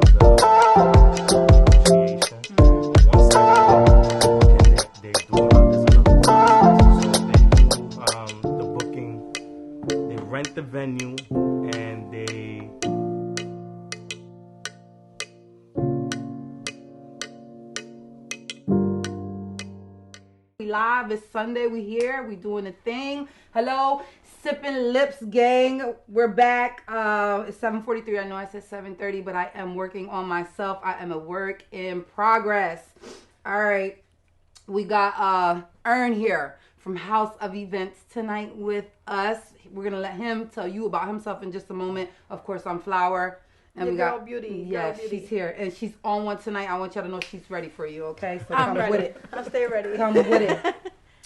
negotiation. One side they do there's another one. So they do the booking, they rent the venue, and they live. It's Sunday. We here. We doing a thing. Hello, SipnLips gang. We're back. It's 7:43. I know I said 7:30, but I am working on myself. I am a work in progress. All right. We got Ern here from House of Events tonight with us. We're gonna let him tell you about himself in just a moment. Of course, I'm Flower. And we got Beauty. Yes, she's here, and she's on one tonight. I want y'all to know she's ready for you. Okay, so I'm come ready. with it. I'll stay ready. Come with it.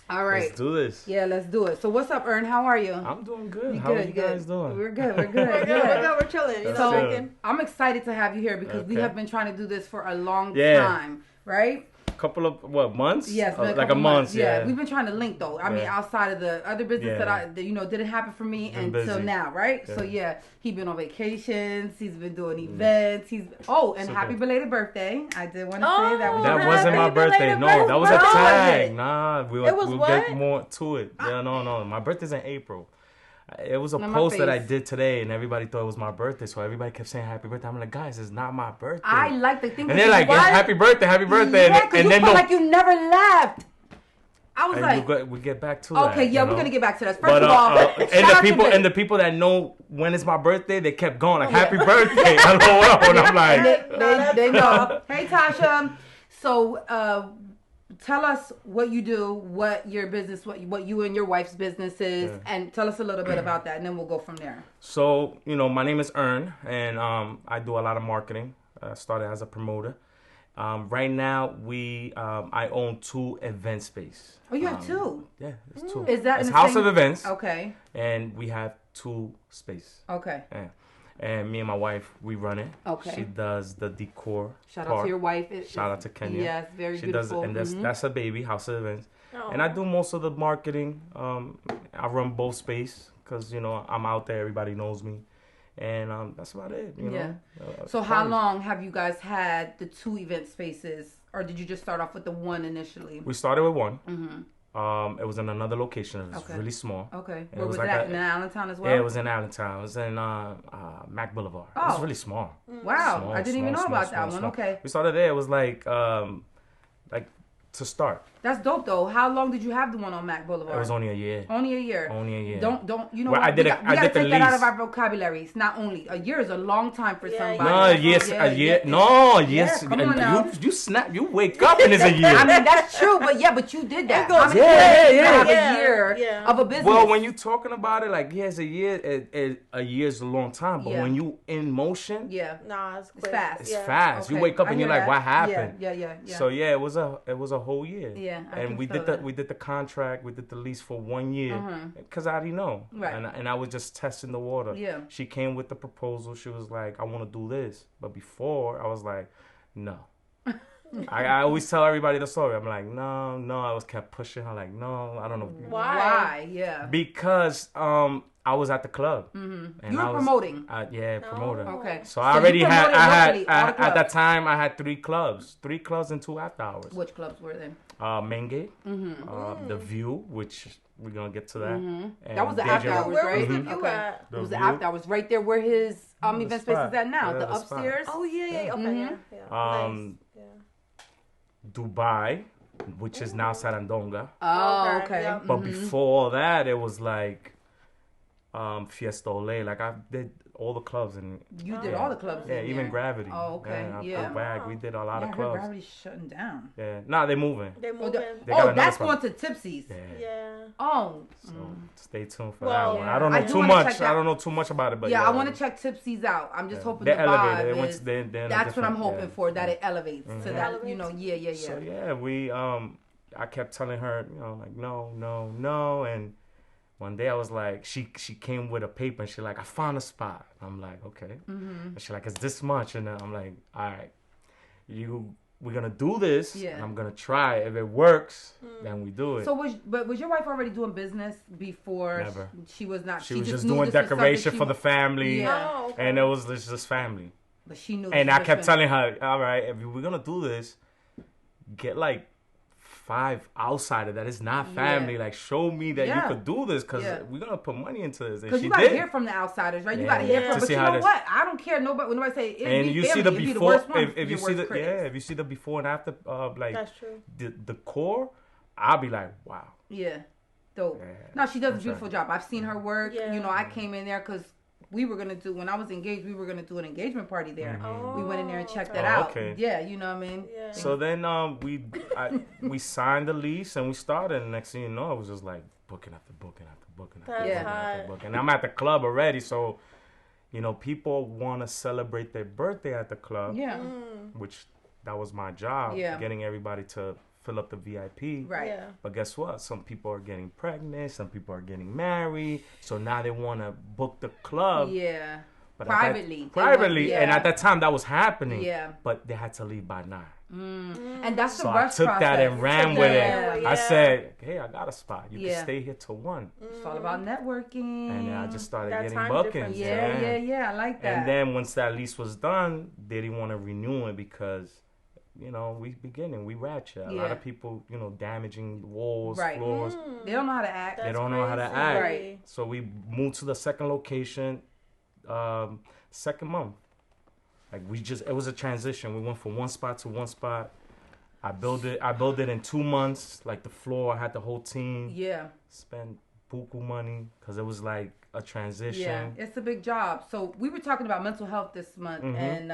All right. let's do this. Yeah, let's do it. So what's up, Ern? How are you? I'm doing good. You How are you guys doing? We're good. We're good. We're good. We're good. We're chilling. You know, So drinking. I'm excited to have you here because we Okay. have been trying to do this for a long Yeah. time, right? Couple of months? Yes, Like couple a month. Yeah, Yeah. we've been trying to link though. I mean, Yeah. outside of the other business Yeah. that didn't happen for me Been until busy. now, right? Yeah. So yeah, he's been on vacations. He's been doing events. And Super. happy belated birthday! I did want to say that was That your wasn't my Happy birthday. belated No, that was a birthday. tag. Nah, It was we'll what? get more to it. Yeah, no. My birthday's in April. It was a Not my post that I face. did today, and everybody thought it was my birthday. So everybody kept saying happy birthday. I'm like, guys, it's not my birthday. I like the thing. and they're like, yeah, happy birthday. Yeah, because and you then felt like you never left. I was and like, we get back to that. okay, yeah, you we're know? gonna get back to that. First But of all, and shout out to the people that know when it's my birthday, they kept going like, happy birthday, LOL, and I'm like, they know. Hey, Tasha. So, tell us what you do, what your business, what you and your wife's business is, and tell us a little bit about that, and then we'll go from there. So, my name is Ern, and I do a lot of marketing. I started as a promoter. Right now, I own 2 event space. Oh, you have 2? Yeah, it's 2. Is that it's in the House same- of Events, Okay. and we have 2 space. Okay. Yeah. And me and my wife, we run it. Okay. She does the decor. Shout out to your wife. Shout out to Kenya. Yes, very She beautiful. does, and that's a baby, House of Events. Oh. And I do most of the marketing. I run both space because I'm out there. Everybody knows me, and that's about it. You know. So how long have you guys had the 2 event spaces, or did you just start off with the 1 initially? We started with 1. Mm-hmm. It was in another location. It was really small. Okay. And Where was like that? In Allentown as well? Yeah, it was in Allentown. It was in Mac Boulevard. It was really small. Wow, Small, I didn't even know small, about small, that one. small. Okay. We started there. It was like to start. That's dope though. How long did you have the one on Mac Boulevard? It was only a year. Only a year. Only a year. Don't you know Well, what? I did we it- got, I we gotta did the take that out of lease. our vocabulary. It's not only a year is a long time for somebody. No, yes, Yeah, a year. yeah. No, yes. come on now. You snap. You wake up and it's a year. I mean that's true, but you did that. It goes- How many Yeah, years yeah, you have yeah. a year Yeah. of a business? Well, when you're talking about it, like it's a year. A year's a long time, but Yeah. when you in motion, Nah, it's quick. fast. it's Yeah. fast. You Okay, wake up I and you're hear like, that. what happened? Yeah. So yeah, it was a whole year. Yeah, I and can we feel did that. we did the contract, we did the lease for 1 year because I already know, Right. and I was just testing the water. Yeah. She came with the proposal. She was like, I want to do this, but before I was like, no. I always tell everybody the story. I'm like, no. I was kept pushing her like, no, I don't know. Why? Yeah. Because I was at the club. Mm-hmm. And You were I was, promoting. Yeah, promoter. Okay. So I already you had. promoted locally, all the At clubs. that time I had 3 clubs, 3 clubs and 2 after hours. Which clubs were they? Main Gate, the View, which we're gonna get to that. And That was the Danger after Room. hours, Where right? was the view Okay. at? It was The the View. after hours, right there where his event space spot. is at now, Yeah, the the spot. upstairs. Oh yeah. Okay. Yeah. Nice. Yeah. Dubai, which is now Sarandonga. Oh, Okay, okay. yeah. But before all that, it was like Fiesta Ole. Like I did all the clubs and You did all the clubs. yeah, in even there. Gravity. Oh, okay. Yeah. Bag. We did a lot Yeah, of I heard clubs. Gravity's shutting down. Yeah, nah, they're moving. They're Oh, moving. They got another that's spot. going to Tipsy's. Yeah. Yeah. Oh. So stay tuned for Well, that one. yeah. I don't I know do too wanna much. check that. I don't know too much about it, but Yeah, I want to check Tipsy's out. I'm just hoping they're the elevated. vibe They went is, to- they're in a that's what I'm different- hoping yeah. for, that it elevates. So that, Elevates. yeah. So yeah, we I kept telling her, like no, and one day I was like, she came with a paper and she like, I found a spot. I'm like, okay. And she like, it's this much, and then I'm like, all right, we're gonna do this. Yeah. And I'm gonna try. If it works, then we do it. So was your wife already doing business before? Never. She was not. she was just knew doing this was something decoration she for the family, Yeah. Oh, okay. and it was just family. But she knew. And I kept telling her, all right, if we're going to do this, get like 5 outsider that is not family. Yeah. Like, show me that you could do this because we're going to put money into this. Because you got to hear from the outsiders, right? You got to hear from, but you know what? I don't care. Nobody, when nobody say, and you see the before, if you see the, if you see the before and after, like, that's true. The core, I'll be like, wow. Yeah. Dope. Yeah. No, she does a beautiful job. I've seen her work. Yeah. You know, I came in there because we were going to do, when I was engaged, we were going to do an engagement party there. We went in there and checked that out. Okay. Yeah, you know what I mean? Yeah. So then we signed the lease and we started. And next thing you know, it was just like booking after booking after booking after booking. And I'm at the club already. So, you know, people want to celebrate their birthday at the club. Yeah. Which that was my job. Yeah. Getting everybody to fill up the VIP. Right. Yeah. But guess what? Some people are getting pregnant. Some people are getting married. So now they want to book the club. Yeah. But privately. And at that time, that was happening. Yeah. But they had to leave by 9. And that's the rush So I took process. that and ran with it. Yeah. I said, hey, I got a spot. You can stay here till 1. It's all about networking. And then I just started getting bookings. Yeah. I like that. And then once that lease was done, they didn't want to renew it because... You know, we ratchet. A lot of people, you know, damaging walls, floors. They don't know how to act. They don't know how to act. Right. So we moved to the second location, second month. Like it was a transition. We went from one spot to one spot. I built it in 2 months. Like the floor, I had the whole team. Yeah. Spent buku money because it was like a transition. Yeah, it's a big job. So we were talking about mental health this month and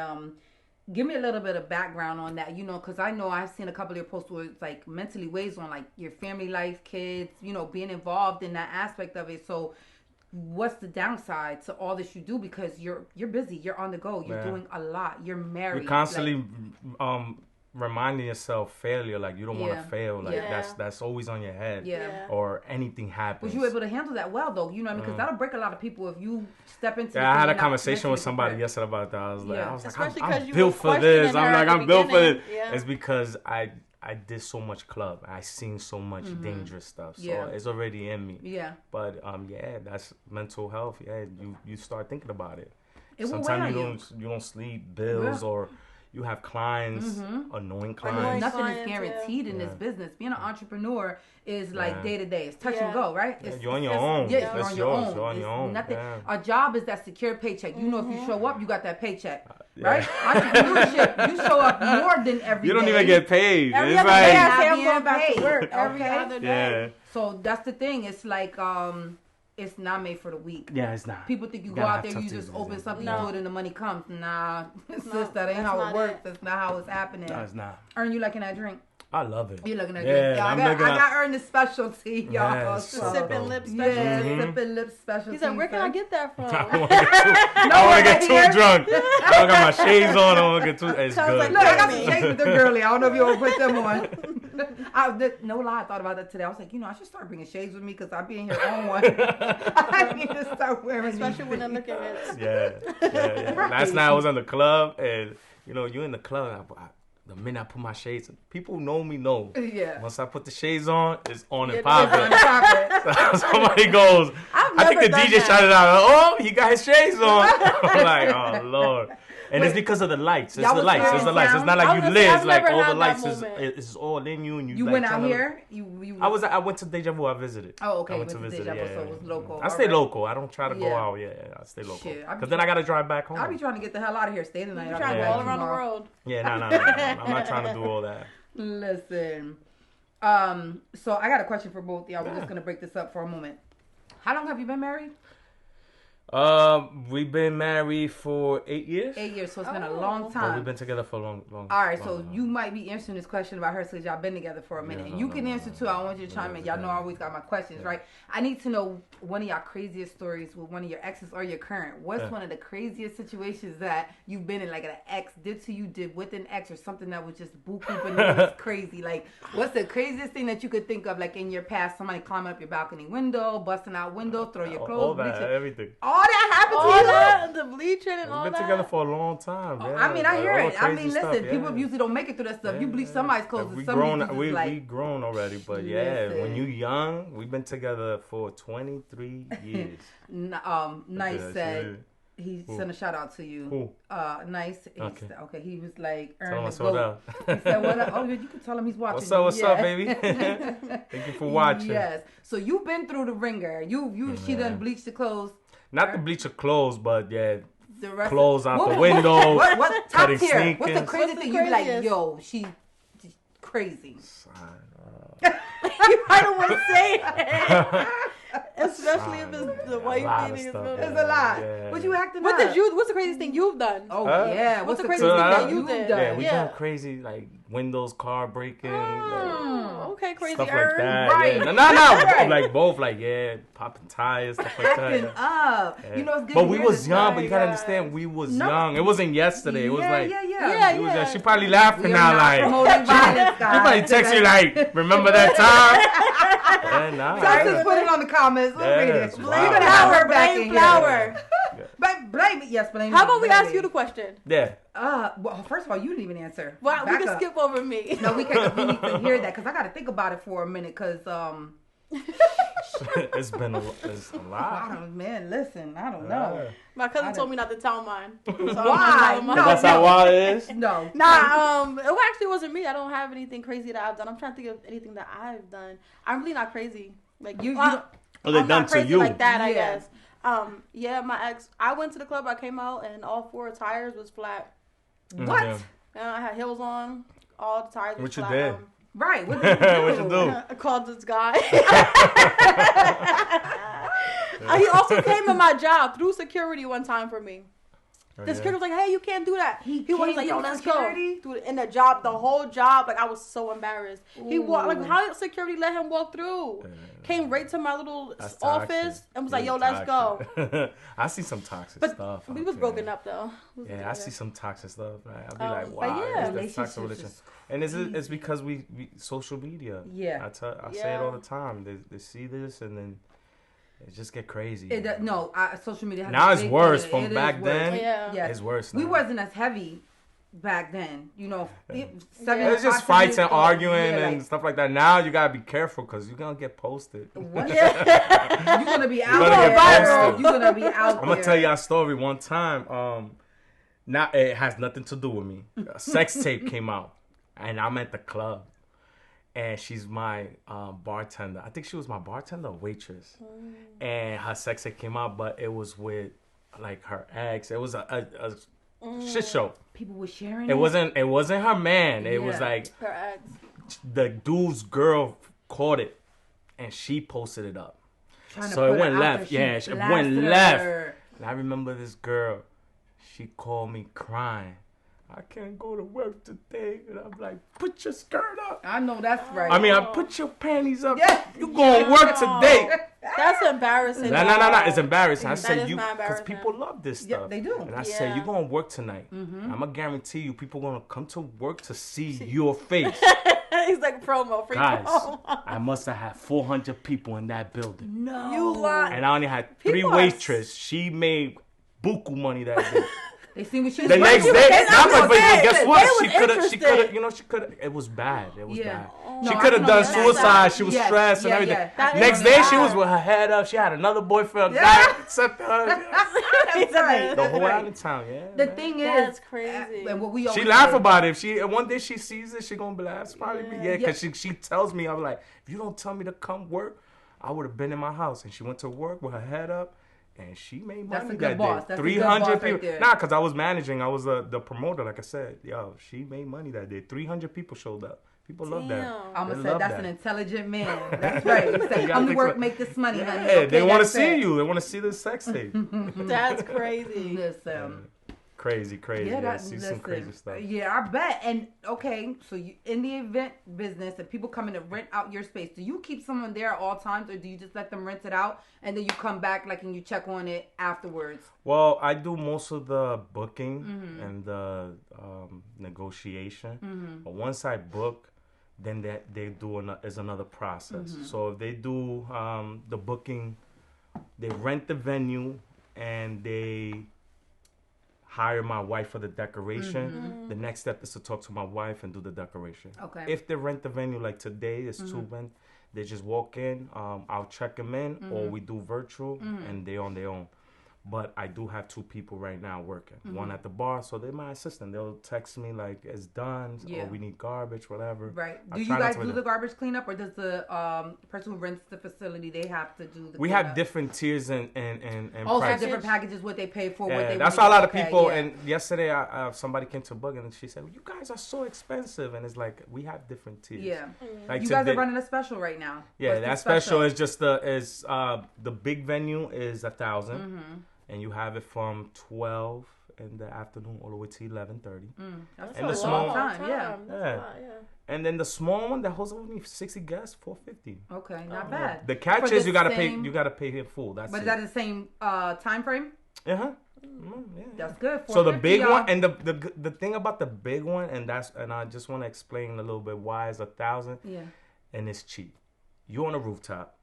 give me a little bit of background on that, you know, because I know I've seen a couple of your posts where it's like mentally weighs on like your family life, kids, you know, being involved in that aspect of it. So what's the downside to all this you do? Because you're busy, you're on the go, you're doing a lot, you're married. You're constantly reminding yourself failure, like you don't want to fail, like that's always on your head, or anything happens. Was you able to handle that well though? You know what I mean? Because that'll break a lot of people if you step into. I had a conversation with somebody yesterday about that. I was like, I'm built for this. I'm built for this. It's because I did so much club. I seen so much dangerous stuff. So it's already in me. Yeah. But that's mental health. Yeah, you start thinking about it. Sometimes you don't sleep, bills or you have clients, annoying clients. Nothing is guaranteed in this business. Being an entrepreneur is like day to day. It's touch and go, right? You're on your own. Yeah, you're on your own. You're on your own. Nothing. Our job is that secure paycheck. You know, if you show up, you got that paycheck, right? Entrepreneurship, you show up more than every day. You don't even get paid. Every it's other like day I say I'm going back to work. Every other day. Yeah. So that's the thing. It's like it's not made for the weak. Yeah, it's not. People think you go out there, you just open something, do it, and the money comes. Nah, sis, that ain't how it works. That's not how it's happening. No, it's not. Earn, you liking that drink? I love it. You looking at drink? Yeah, I got Earn the specialty, y'all. Yes, SipnLips specialty. Yeah, SipnLips specialty. He's like, where can I get that from? I want to get too drunk. I got my shades on. I want to get too. It's good. Like, look, I got some shades, but they're girly. I don't know if you want to put them on. No lie, I thought about that today. I was like, you know, I should start bringing shades with me because I'll be in here on one. I need to start wearing especially when I'm looking at Yeah. Right. Last night I was in the club, and you know, you're in the club. The minute I put my shades on, people know me. Yeah. Once I put the shades on, it's on and popping. Somebody goes, I think the DJ shouted out, oh, he got his shades on. I'm like, oh, Lord. And it's because of the lights. It's the lights. It's not like you lit. It's like all the lights is all in you. And you went out here? I went to Deja Vu. I visited. Oh, okay. I went to visit. Deja Vu, so it was local. I stay local. I don't try to go out. Yeah, I stay local. Because then I got to drive back home. I be trying to get the hell out of here. Stay the night. You trying to go all around the world. Yeah, no. I'm not trying to do all that. Listen. So I got a question for both y'all. We're just going to break this up for a moment. How long have you been married? We've been married for 8 years. 8 years, so it's been a long time. But we've been together for a long. All right, so you might be answering this question about her since y'all been together for a minute. And you can answer too. I want you to chime in. Y'all know I always got my questions, right? I need to know one of y'all craziest stories with one of your exes or your current. What's one of the craziest situations that you've been in, like an ex did to you, did with an ex, or something that was just buku bananas crazy? Like, what's the craziest thing that you could think of, like in your past? Somebody climbing up your balcony window, busting out windows, throw your clothes, all that, everything. All that happened to you? That, the bleaching and all that. We've been together for a long time. Yeah. I mean, I hear it. I mean, listen, people usually don't make it through that stuff. You bleach somebody's clothes. We grown already, but when you young, we've been together for 23 years. Nice said. He sent a shout out to you. Who? Nice. Okay. He was like, tell him earn I the sold goat. out. He said, "What? Oh, you can tell him he's watching. What's up, baby? Thank you for watching. Yes. So you've been through the ringer. She done bleached the clothes. Not the bleach of clothes, but yeah, The rest clothes out the window. What top cutting tier? sneakers. What's the craziest thing? You be like, yo, she's crazy. You might don't want to say it. Especially if it's the wife beating his building. It's a lot. Yeah. What you acting What's up? what's the craziest thing you've done? Oh yeah. What's the craziest craziest thing thing that you you've did? done? Yeah, we Yeah. done crazy like windows, car breaking, Okay, crazy. stuff like that. Right. Yeah. No, Right. like both, like popping tires, stuff like Acting that. up. Yeah. You know, it's good. But to we hear was this young. stuff. But you gotta understand, we was No. young. It wasn't yesterday. It was like. Yeah, It was yeah. she probably laughing We are now, not like promoting violence, she probably guys. text you like, remember that time? Yeah, nah. Just put it on the comments. We'll read Yes, it. wow. We're gonna have her back in Blame here. Flower. Blame it. Yes, blame. How about we blame ask me. you the question? Yeah. Well, first of all, you didn't even answer. Well, we Back can up. skip over me. No, we can't. We need to hear that because I got to think about it for a minute. Because It's been it's a lot. man, listen, I don't know. My cousin told me not to tell mine. So Why? I'm not No, telling That's how wild it is. No, Nah, it actually wasn't me. I don't have anything crazy that I've done. I'm trying to think of anything that I've done. I'm really not crazy. Like You Well, they I'm done not to crazy you. like that, I Yeah. guess. Yeah, my ex. I went to the club. I came out and all 4 tires was flat. What? Yeah. I had heels on. All the tires was What you flat. did? Right? What did you do? What you do? I called this guy. He also came to my job through security one time for me. Oh, The security was like, "Hey, you can't do that." He was came like, "Yo, through let's security? go." Dude, in the job, the whole job, like I was so embarrassed. He walked like, Ooh. how did security let him walk through? Came right to my little That's office toxic. and was like, "Yo, Really let's go." toxic. I see some toxic But stuff. we out was there. broken up though. We was Yeah, I together. see some toxic stuff. Right? I'll be like, But wow, yeah. that's toxic Relationships religion. is And it's because we social media. Yeah. I say it all the time. They see this and then it just get crazy. Social media. Has Now a it's big worse thing. from It is back worse. then. Yeah. Yes. It's worse now. We wasn't as heavy back then. You know, It's just fights and arguing yeah, and stuff like that. Now you gotta be careful because you're gonna get posted. What? Yeah. You're gonna be out gonna there. get girl. posted. You're gonna be out I'm there. gonna tell you a story. One time, now it has nothing to do with me. A sex tape came out, and I'm at the club, and she's my bartender. I think she was my bartender or waitress, and her sex tape came out, but it was with like her ex. It was a shit show. People were sharing. It wasn't her man. It was Yeah. like Her ex. the dude's girl caught it, and she posted it up. Trying to So it put went her out left. there. Yeah, She it went blasted left. her. And I remember this girl. She called me crying. I can't go to work today. And I'm like, put your skirt up. I know that's right. I mean, I put your panties up. Yeah. You going to work today. That's embarrassing. No. It's embarrassing. I That said is you, not because embarrassing. people love this Yeah, stuff. they do. And I said, Yeah. you're going to work tonight. I'm going to guarantee you, people going to come to work to see your face. He's like promo, free Guys, promo. I must have had 400 people in that building. No. You lie. And I only had 3 People are waitresses. She made buku money that day. They see what she was The next working day, with. nah, but saying, guess they what? was She could interested. have, she could have. It was bad. It was Yeah. bad. No, She I could have know done that. suicide. She was Yes, stressed and yeah, everything. yeah. That Next is day, bad. she was with her head up. She had another boyfriend. Yeah. Guy except her. That's right. The whole Right. out of town, yeah. The man. thing That's is, crazy. and what we She always laugh say- about it. If she one day she sees it, she gonna be like, that's probably me. Yeah, because Yeah. she tells me, I'm like, if you don't tell me to come work, I would have been in my house. And she went to work with her head up, and she made That's money a good that boss. day. That's a good 300 boss right people. there. Nah, because I was managing. I was the promoter, like I said. Yo, she made money that day. 300 people showed up. People love that. Damn. I'm They gonna say love that's that. an intelligent man. That's right. He said, You gotta "Come to think work, so. make this money, honey." Yeah, Okay, they want to that's see it. you. They want to see the sex tape. That's crazy. Listen. Crazy. Yeah, I that's see some crazy stuff. Yeah, I bet. And okay, so you in the event business and people come in to rent out your space, do you keep someone there at all times, or do you just let them rent it out and then you come back like and you check on it afterwards? Well, I do most of the booking and the negotiation. But once I book, then they do is another process. So if they do the booking, they rent the venue and they hire my wife for the decoration. The next step is to talk to my wife and do the decoration. Okay. If they rent the venue, like today, it's 2 rent. They just walk in. I'll check them in, or we do virtual, and they on their own. But I do have 2 people right now working. One at the bar, so they're my assistant. They'll text me like it's done, or we need garbage, whatever. Right. Do you guys do the garbage cleanup, or does the person who rents the facility, they have to do the We cleanup? have different tiers and also prices. different packages, what they pay for, what they That's why a lot of people. And yesterday, somebody came to Bug and she said, "You guys are so expensive," and it's like we have different tiers. Yeah. Like you guys are running a special right now. Yeah, that special is just the big venue is 1,000. And you have it from 12 in the afternoon all the way to 11:30. That's and a long time. Yeah. And then the small one that holds only 60 guests, $450. Okay, not bad. The catch is you gotta pay. You gotta pay it full. That's. But is that the same time frame? Yeah. That's good. So the big one and the thing about the big one and I just want to explain a little bit why it's 1,000. Yeah. And it's cheap. You're on a rooftop.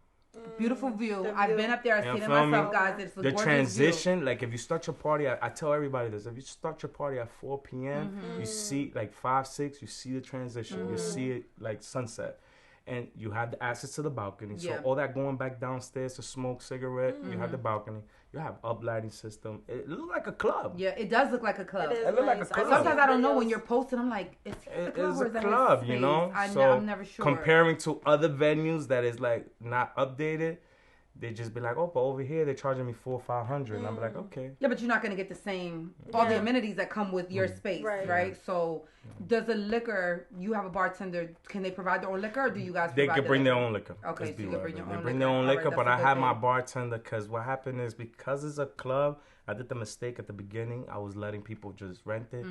Beautiful view. I've been up there. I've seen it myself, guys. It's a the transition, view. Like if you start your party, I tell everybody this. If you start your party at 4 p.m., you see like 5, 6, you see the transition. You see it like sunset. And you have the access to the balcony. So all that going back downstairs to smoke cigarette, you have the balcony. You have uplighting system. It looks like a club. Yeah, it does look like a club. It looks like a club. Sometimes I don't know when you're posting. I'm like, it's a club, you know? I'm never sure. Comparing to other venues that is like not updated, they just be like, oh, but over here they're charging me $400 or $500, and I'm like, okay. Yeah, but you're not gonna get the same all the amenities that come with your space, right? So, does the liquor? You have a bartender. Can they provide their own liquor, or do you guys? They can bring their own liquor. Okay, so you can bring your own liquor. They bring their own liquor, but I have my bartender because what happened is because it's a club, I did the mistake at the beginning. I was letting people just rent it.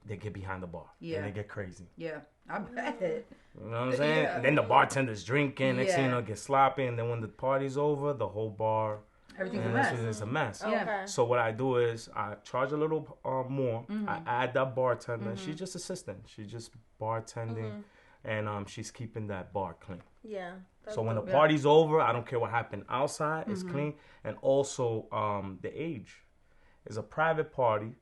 They get behind the bar. Yeah, and they get crazy. Yeah, I bet. You know what I'm saying? And then the bartender's drinking. Next thing you know, get sloppy, and then when the party's over, the whole bar. Everything's a mess. It's a mess. Yeah. So what I do is I charge a little more. I add that bartender. She's just assistant. She's just bartending, and she's keeping that bar clean. Yeah. So when the party's over, I don't care what happened outside. It's clean, and also the age. It's a private party.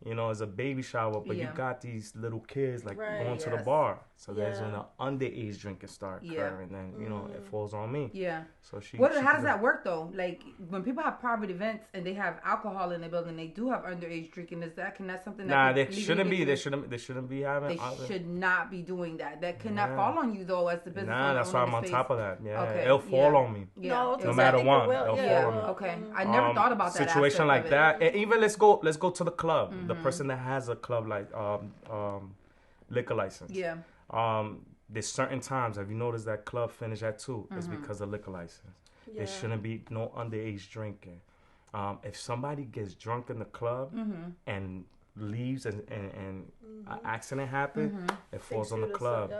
You know, it's a baby shower, but you got these little kids like going to the bar. So there's an underage drinking start occurring, and then you know it falls on me. Yeah. So how does that work though? Like when people have private events and they have alcohol in the building, they do have underage drinking. Is that something that? Nah, they shouldn't be. They shouldn't be having. They should not be doing that. That cannot fall on you though as the business. Nah, that's why I'm on top of that. Yeah, it'll fall on me. Yeah. No matter what, it'll fall on me. Okay, I never thought about that. Situation like that. And even let's go to the club. The person that has a club like liquor license. Yeah. There's certain times. Have you noticed that club finish at 2? It's because of liquor license. There shouldn't be no underage drinking. If somebody gets drunk in the club and leaves and an accident happens, it falls on the club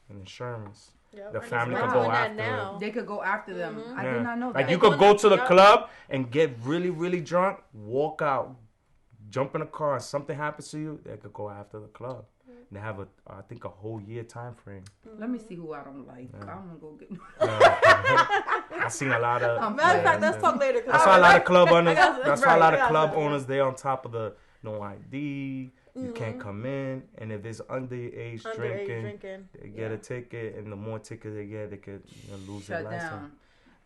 and insurance. The family could go after them. They could go after them. I did not know that. Like you could go to the club and get really, really drunk, walk out, jump in a car, and something happens to you, they could go after the club. They have I think a whole year time frame. Let me see who I don't like. I don't go get. I seen a lot of. Matter of fact, let's talk later. That's why a lot of club owners. That's why a lot of club owners they on top of the no ID. You can't come in, and if it's underage drinking, they get a ticket, and the more tickets they get, they could lose their license. Down.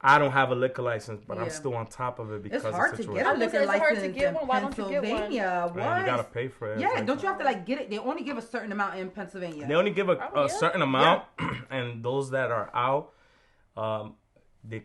I don't have a liquor license, but I'm still on top of it because it's hard to get a liquor license in Pennsylvania. Yeah, you gotta pay for it. Yeah, like, don't you have to get it? They only give a certain amount in Pennsylvania. They only give a certain amount, and those that are out, they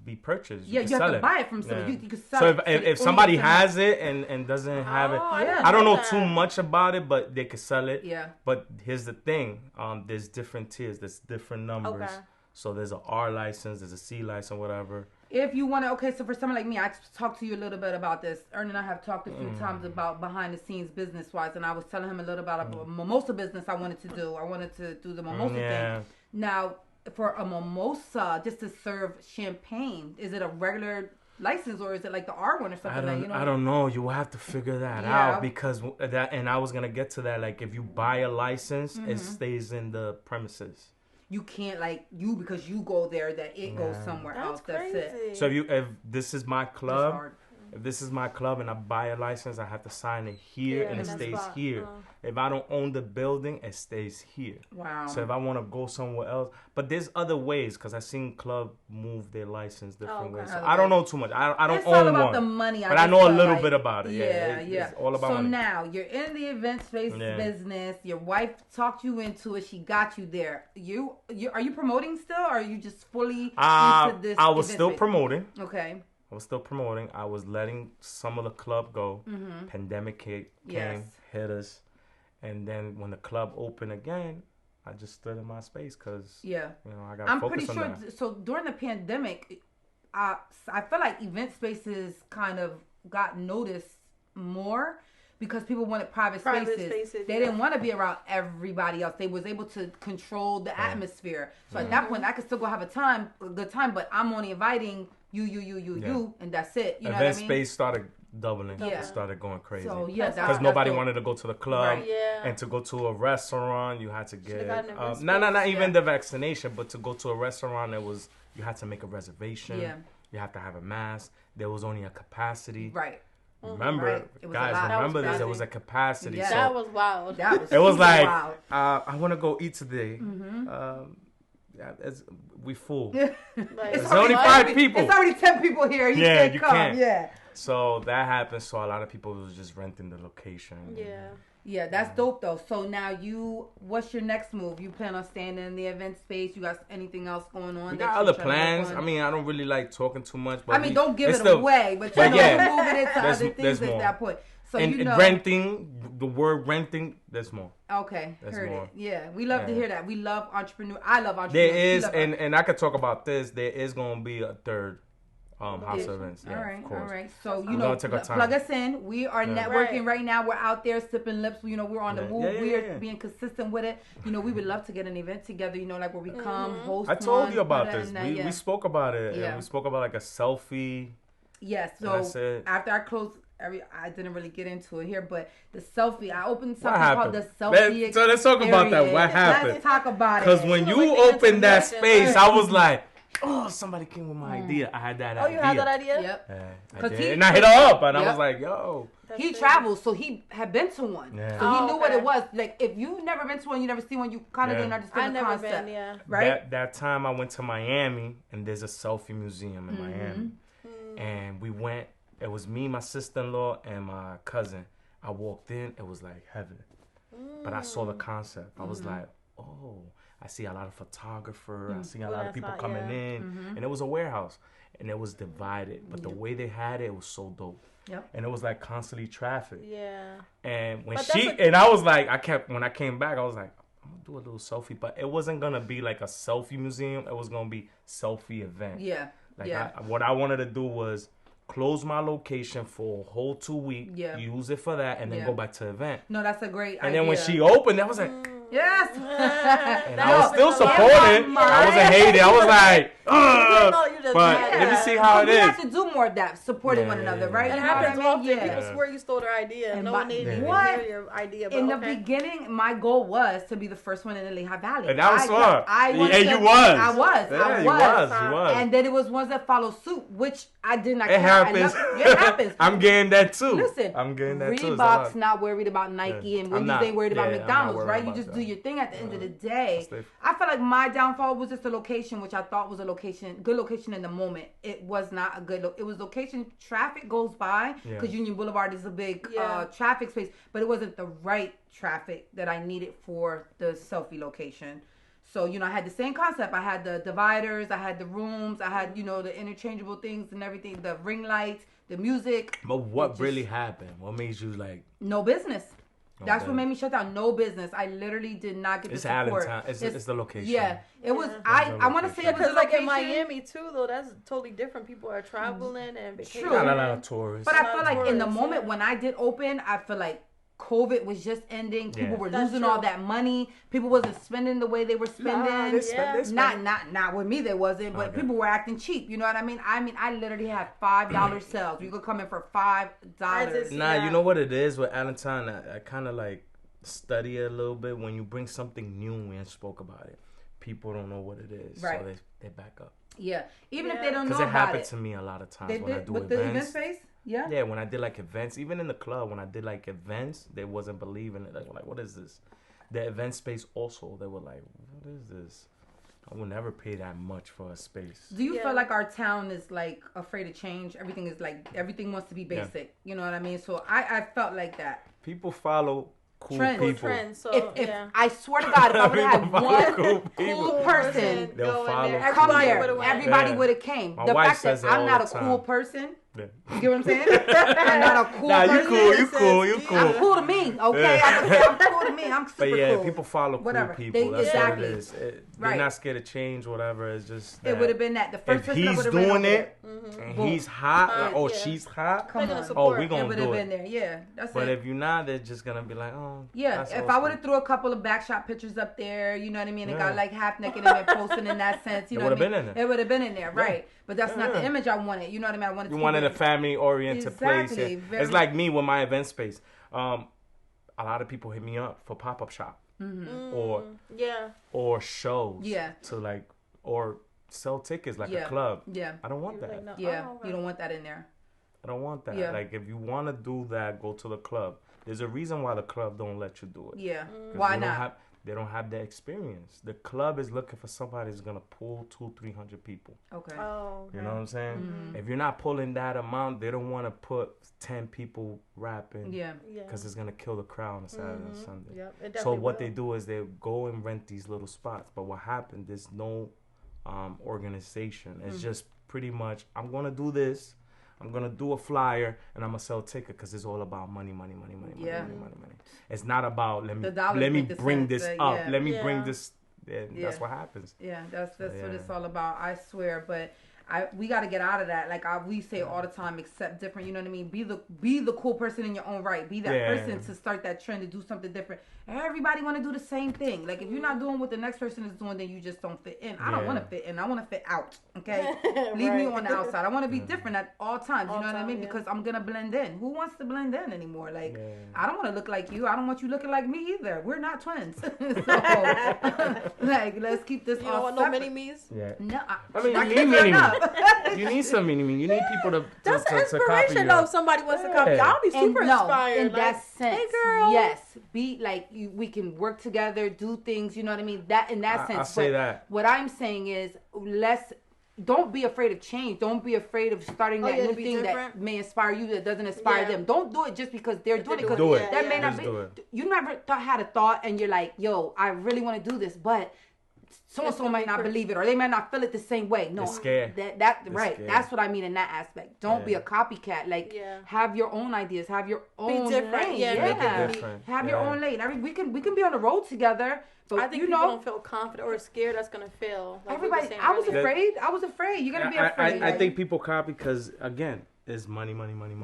be purchased. You have to buy it from somebody. You can sell so if somebody has it and doesn't have it, I don't know too much about it, but they could sell it. Yeah. But here's the thing: there's different tiers, there's different numbers. Okay. So there's a R license, there's a C license, whatever. If you want to, so for someone like me, I talked to you a little bit about this. Ern and I have talked a few times about behind the scenes business wise, and I was telling him a little about a mimosa business I wanted to do. I wanted to do the mimosa thing. Now, for a mimosa, just to serve champagne, is it a regular license or is it like the R one or something? I don't know. You will have to figure that out because and I was gonna get to that. Like if you buy a license, it stays in the premises. You can't because you go there that it goes somewhere else. Crazy. That's it. So if this is my club, If this is my club and I buy a license, I have to sign it here and it stays here. If I don't own the building, it stays here. Wow. So if I want to go somewhere else, but there's other ways because I've seen club move their license different ways. So I don't know too much. I don't it's own all about one, the money. but I know a little bit about it. Yeah, It's all about so money. now you're in the event space business. Your wife talked you into it. She got you there. You are you promoting still, or are you just fully into this? I was still promoting. Okay. I was still promoting. I was letting some of the club go. Pandemic came, hit us. And then when the club opened again, I just stood in my space because, I got to focus on that. I'm pretty sure, so during the pandemic, I feel like event spaces kind of got noticed more because people wanted private spaces. They didn't want to be around everybody else. They was able to control the atmosphere. So at that point, I could still go have a good time, but I'm only inviting you, and that's it. You know what I mean? Event space started doubling. Started going crazy. So because nobody wanted to go to the club, and to go to a restaurant, you had to get not even the vaccination, but to go to a restaurant, you had to make a reservation. Yeah. You have to have a mask. There was only a capacity. Right. Remember, guys, remember this. There was a capacity. Yeah. So that was wild. It was like, I want to go eat today. We full. It's only 5 people. It's already 10 people here. You can't come. Yeah. So that happened. So a lot of people was just renting the location. Yeah, that's dope though. So now what's your next move? You plan on staying in the event space? You got anything else going on? We got other plans. I mean, I don't really like talking too much. But don't give it away. But you know, moving into other things at that point. So and renting, the word renting, there's more. Okay, heard it. Yeah, we love to hear that. We love entrepreneur. I love entrepreneurs. There is, and I could talk about this. There is going to be a third house of events. Yeah, all of right. So plug us in. We are networking right now. We're out there sipping lips. You know, we're on the move. We're being consistent with it. You know, we would love to get an event together. You know, like where we come host. I told you about this. We spoke about it. Yeah. And we spoke about like a selfie. Yes. So after I close. I didn't really get into it here, but the selfie. I opened something called the selfie. So let's talk about that. What happened? Let's talk about it. Because when you opened that space, I was like, oh, somebody came with my idea. I had that idea. Oh, you had that idea? Yep. I did. And I hit her up, and I was like, yo. He travels, so he had been to one. Yeah. So he knew what it was. Like, if you've never been to one, you never seen one, you kind of didn't understand the concept. I've never been, right? That time I went to Miami, and there's a selfie museum in Miami. And we went. It was me, my sister-in-law, and my cousin. I walked in. It was like heaven. But I saw the concept. I was like, oh, I see a lot of photographers. I see a lot of people coming in. And it was a warehouse. And it was divided. But the way they had it was so dope. Yep. And it was like constantly traffic. Yeah. And when I was like, when I came back, I was like, I'm going to do a little selfie. But it wasn't going to be like a selfie museum. It was going to be selfie event. Yeah. What I wanted to do was close my location for a whole 2 weeks, use it for that, and then go back to the event. No, that's a great idea. And then when she opened, I was like, yes. And I was still supporting. I wasn't hating. I was like, but let me see how it is. We have to do more of that, supporting one another, right? It happens often. People swear you stole their idea. And no one needed to hear your idea. In the beginning, my goal was to be the first one in the Lehigh Valley. And that was fun. You was. And then it was ones that followed suit, which I did not care. It happens. I'm getting that too. Listen, I'm getting that too. Reebok's not worried about Nike, and Wendy's ain't worried about McDonald's, right? You just do your thing at the end of the day. I feel like my downfall was just the location, which I thought was a good location in the moment. It was not a good it was location. Traffic goes by because Union Boulevard is a big traffic space, but it wasn't the right traffic that I needed for the selfie location. So, I had the same concept. I had the dividers, I had the rooms, I had, the interchangeable things and everything, the ring lights, the music. But what really happened? What made you like... No business. That's what made me shut down. No business. I literally did not get the support. It's the location. Yeah. It was... I want to say it was because like in Miami too, though, that's totally different. People are traveling and vacationing. True. Not a lot of tourists. But I feel like in the moment when I did open, I feel like COVID was just ending. People were losing all that money. People wasn't spending the way they were spending. Not with me, they wasn't. But people were acting cheap. You know what I mean? I literally had $5 sales. You could come in for $5. You know what it is with Allentown? I kind of like study it a little bit. When you bring something new, we spoke about it. People don't know what it is, so they back up. Yeah, even if they don't know about it. Because it happened to me a lot of times when I do events. The event space? Yeah. Yeah, when I did like events, even in the club, when I did like events, they wasn't believing it. They were like, what is this? The event space also, they were like, what is this? I will never pay that much for a space. Do you feel like our town is like afraid of change? Everything is like, everything wants to be basic. You know what I mean? So I felt like that. People follow cool Trends. people. Trends, so, If I swear to God, if I would have had People one follow cool people. person They'll follow. come Everybody here, would've went. everybody Yeah. would have came. My The wife fact that says it all I'm not the a cool time. person. Yeah. You get what I'm saying? I'm not a cool Nah, person. you cool, you cool, you cool. I'm cool to me, okay? Yeah. I'm cool to me. I'm super But yeah, cool. people follow Whatever. cool people. They- That's exactly. what it is. They're Right. not scared to change, whatever. It's just It would have been that. The first if person that he's would have ran doing over it there. and Boom. he's hot, like, oh, Yeah. she's hot. Come They're on. gonna Oh, support. we It gonna would do have it. been there. Yeah, that's But it. if you're not, they're just gonna be like, oh. Yeah, that's if all I would sweet. have threw a couple of backshot pictures up there, you know what I mean, and Yeah. got like half naked and been posting in that sense, you It know what I would've mean? been in there. It would have been in there, right? But that's not the Yeah. image I wanted. You know what I mean? I wanted. You to wanted a keep it- family-oriented place. Exactly, Yeah. very- It's like me with my event space. A lot of people hit me up for pop-up shop or shows. Yeah. To like or sell tickets like Yeah. a club. Yeah, I don't want You're that. like, no. yeah. Oh, You don't want that in there. I don't want that. Yeah. Like if you want to do that, go to the club. There's a reason why the club don't let you do it. Yeah. 'Cause Why they don't not? have- they don't have the experience. The club is looking for somebody who's gonna pull 200-300 people. Okay. Oh, You know what I'm saying? Mm-hmm. If you're not pulling that amount, they don't want to put 10 people rapping. Yeah. yeah. Because it's gonna kill the crowd on Saturday and Sunday. Yep, it So definitely what will. they do is they go and rent these little spots. But what happened? There's no organization. It's just pretty much I'm gonna do this. I'm gonna do a flyer and I'm gonna sell a ticket because it's all about money. Yeah. Money. It's not about The dollars let me make the bring sense, this yeah. up. Let me Yeah. bring this. And Yeah. That's what happens. Yeah, that's what Yeah. it's all about. I swear, but we got to get out of that. Like we say all the time, accept different. You know what I mean? Be the cool person in your own right. Be that Yeah. person to start that trend to do something different. Everybody want to do the same thing. Like if you're not doing what the next person is doing, then you just don't fit in. I don't Yeah. want to fit in. I want to fit out. Okay, leave me Right. on the outside. I want to be different at all times. You All know what I time, mean? yeah. Because I'm gonna blend in. Who wants to blend in anymore? Like Yeah. I don't want to look like you. I don't want you looking like me either. We're not twins. So like let's keep this You all don't want no separate. mini me's? Yeah. No, I mean, I you can't need get mini enough. You need some mini. You need people to That's to copy inspiration you. though. If somebody wants to copy, Yeah. I'll be super And no, inspired. in like, that sense, hey girl. yes, be like we can work together, do things. You know what I mean? That in that sense. I say But that. What I'm saying is, don't be afraid of change. Don't be afraid of starting Oh, that yeah, to new be thing different. that may inspire you that doesn't inspire Yeah. them. Don't do it just because they're doing it. doing Because Do it. that Yeah, may yeah. not Just be. do it. You never had a thought and you're like, yo, I really want to do this, but so and It's so gonna might be not perfect. believe it, or they might not feel it the same way. No, They're scared. That They're right. scared. That's what I mean in that aspect. Don't be Yeah. a copycat. Like Yeah. have your own ideas. Have your own different. lane. Yeah, Yeah, make it Be different. Have your Yeah. own lane. We can be on the road together. But I think you people know, don't feel confident or scared that's gonna fail. Like we were everybody. saying I was earlier. afraid. I was afraid. You're gonna be afraid. I think people copy because again, it's money.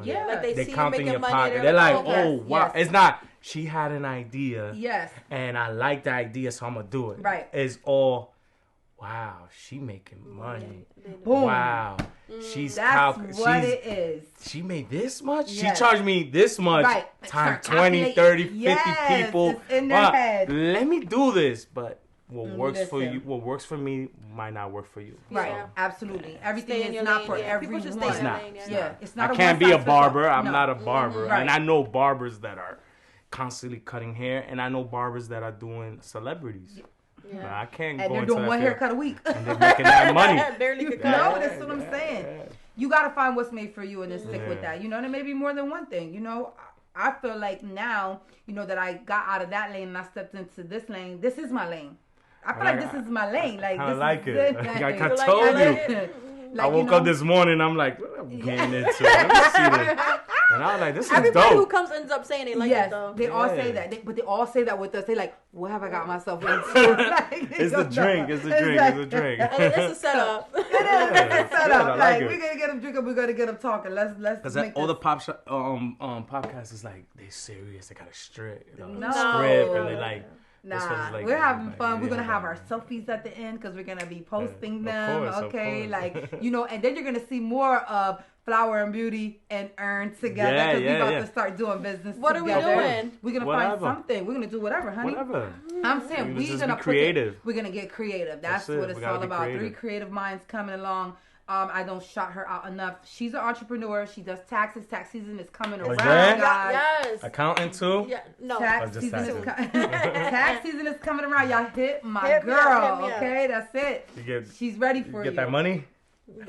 Yeah. Like they They see you count in making your money. pocket. They're like, yes, oh wow, yes. it's not. She had an idea, Yes. and I like the idea, so I'm gonna do it. Right. It's all, wow, she making money. Boom. Wow, she's That's what she's, it is. She made this much? Yes. She charged me this much Right. times Start 20, 30, 50 calculating. people. Yes, it's in their head. Let me do this. But what works for Listen. you, what works for me might not work for you. Right. Yeah. Absolutely. Everything Stay in is your not lane, for yeah. everyone. People should stay in It's their not. lane, Yeah. It's not I a can't be a one-size-fits-all. barber. I'm No. not a barber. Right. And I know barbers that are constantly cutting hair, and I know barbers that are doing celebrities. But I can't And go they're into doing that one field, haircut a week. and they're making that money. Barely could No, cut. that's what I'm saying. You got to find what's made for you and then stick with Yeah. that. You know, and it may be more than one thing. You know, I feel like now, you know, that I got out of that lane and I stepped into this lane. This is my lane. I feel like this is my lane. Like I this like is it. it. Like You I like told it? you. Like, I you woke know, up this morning. I'm like, what am I getting into? Let me see this. And I was like, this is Everybody who dope. comes ends up saying they like yes, it though. they all say Yeah. that, but they all say that with us. They like, what have I got myself into? Like, It's the drink. It's the drink. It's the drink. And it's a setup. It is. It's set I up. like Like it. we're gonna get them drinking. We're gonna get them talking. Let's Because make all this. the podcasts is like they serious. They got a strict No. script, and they like. this Nah, one's like- we're having like, fun. We're yeah, gonna have our like- selfies at the end because we're gonna be posting of them. course, of Okay, course. like you know, and then you're gonna see more of Flower and Beauty and Earn together Yeah, because yeah, we're about yeah. to start doing business. What are we together. doing? We're gonna Whatever. find something. We're gonna do whatever, honey. Whatever. I'm saying We're we're just gonna be put creative. we're gonna get creative. That's That's it. what We it's gotta all be about. creative. 3 creative minds coming along. I don't shout her out enough. She's an entrepreneur. She does taxes. Tax season is coming around, yeah? guys. Yes. Accountant too? Yeah. No. Tax just season, taxes. tax season is coming around. Y'all hit my Hit me girl. up, hit me up. Okay, that's it. She's ready for you. Get that money?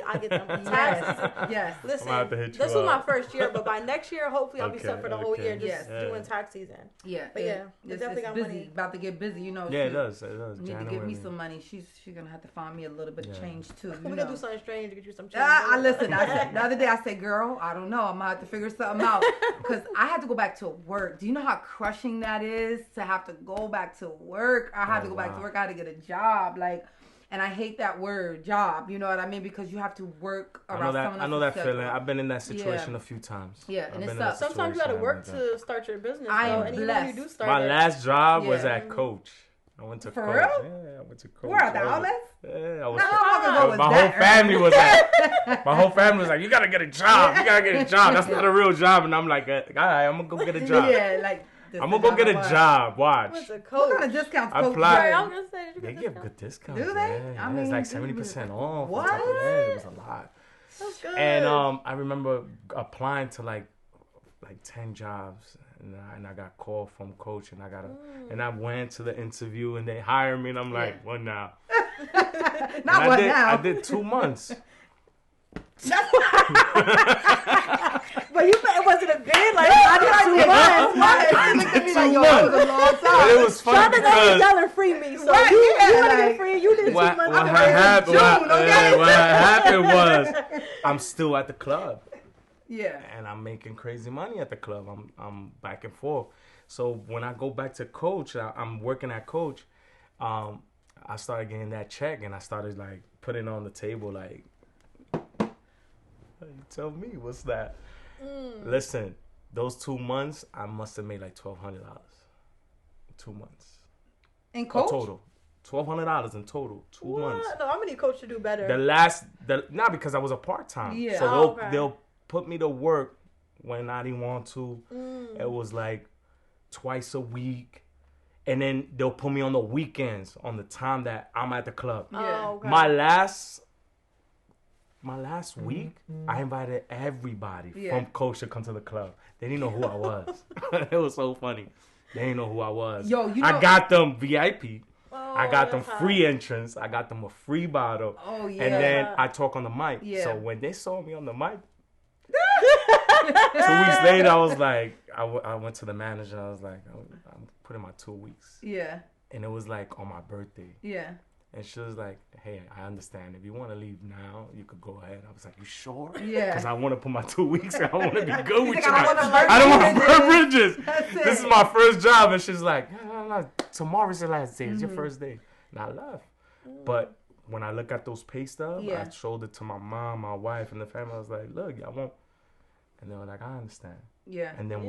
I get them taxes. Yes. Listen, I'm gonna have to hit you this was my up. first year, but by next year, hopefully, I'll be set for the whole year just Yes. doing tax season. Yeah. But yeah, it's definitely got busy. money. About to get busy, you know. Yeah, it shoot. does. It does. Need to give me some money. She's gonna have to find me a little bit of change too. We're gonna do something strange to get you some change. I listen. The other day I said, "Girl, I don't know. I'm gonna have to figure something out because I had to go back to work. Do you know how crushing that is to have to go back to work? I had to go back to work. I had to get a job, and I hate that word, job. You know what I mean? Because you have to work around someone. I know that schedule. feeling. I've been in that situation a few times. Yeah, and it I've been in sucks. that Sometimes you gotta situation, work like to start your business. I am and even blessed. when you do start My last job was Yeah. at Coach. I went to For Coach. real? Yeah, I went to Coach. Where at the I was- outlets? Yeah, I was. How long ago was my that? whole family was like, my whole family was like, you gotta get a job. You gotta get a job. That's not a real job. And I'm like, all right, I'm gonna go get a job. Yeah, like this I'm is gonna go get I a want. job. Watch. What's a What coach? kind of discounts? I Coach applied. Sorry, give? I was gonna say They give good discounts. Do they? Yeah, I it's mean, like 70% off. What? On top of that, it was a lot. That's good. And I remember applying to like 10 jobs, and I got called from Coach, and and I went to the interview, and they hired me, and I'm like, what now? Not what now. I did 2 months. But it wasn't a bid. Like I did 2 months. What? Look at me like, yo, months. that was a long But time. it was funny because $100 free me. So Right, you yeah, want to like- get free? You did 2 what months. happened? June, okay? What happened was I'm still at the club. Yeah. And I'm making crazy money at the club. I'm back and forth. So when I go back to Coach, I'm working at Coach. I started getting that check, and I started like putting it on the table. Like, you tell me, what's that? Listen, those 2 months, I must have made like $1,200. 2 months. In Coach? Total. $1,200 in total. 2 months. No, I'm gonna need coach to do better. Not because I was a part-time. Yeah. So okay. they'll put me to work when I didn't want to. It was like twice a week. And then they'll put me on the weekends on the time that I'm at the club. Yeah. Oh, okay. My last week, I invited everybody from Coach to come to the club. They didn't know who I was. It was so funny. They didn't know who I was. Yo, you know- I got them VIP. Oh, I got them that's hot. free entrance. I got them a free bottle. Oh, yeah. And then I talk on the mic. Yeah. So when they saw me on the mic, 2 weeks later, I was like, I went to the manager. And I was like, I'm putting my 2 weeks. Yeah. And it was like on my birthday. Yeah. And she was like, hey, I understand. If you want to leave now, you could go ahead. I was like, you sure? Yeah. Because I want to put my 2 weeks. I want to be good with like, you. I don't wanna burn I don't want to bridges. burn bridges. That's This it. is my first job. And she's like, no. Tomorrow's your last day. It's your first day. And I left. But when I look at those pay stubs, Yeah. I showed it to my mom, my wife, and the family. I was like, look, I won't. And they were like, I understand. Yeah. And then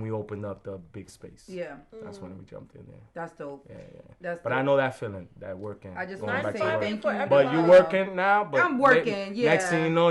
we opened up the big space. Yeah. That's when we jumped in there. That's dope. Yeah. That's But dope. I know that feeling, that working. I just going want to back say to work. thank you. For everybody. But you working now? But I'm working, yeah. Next thing you know,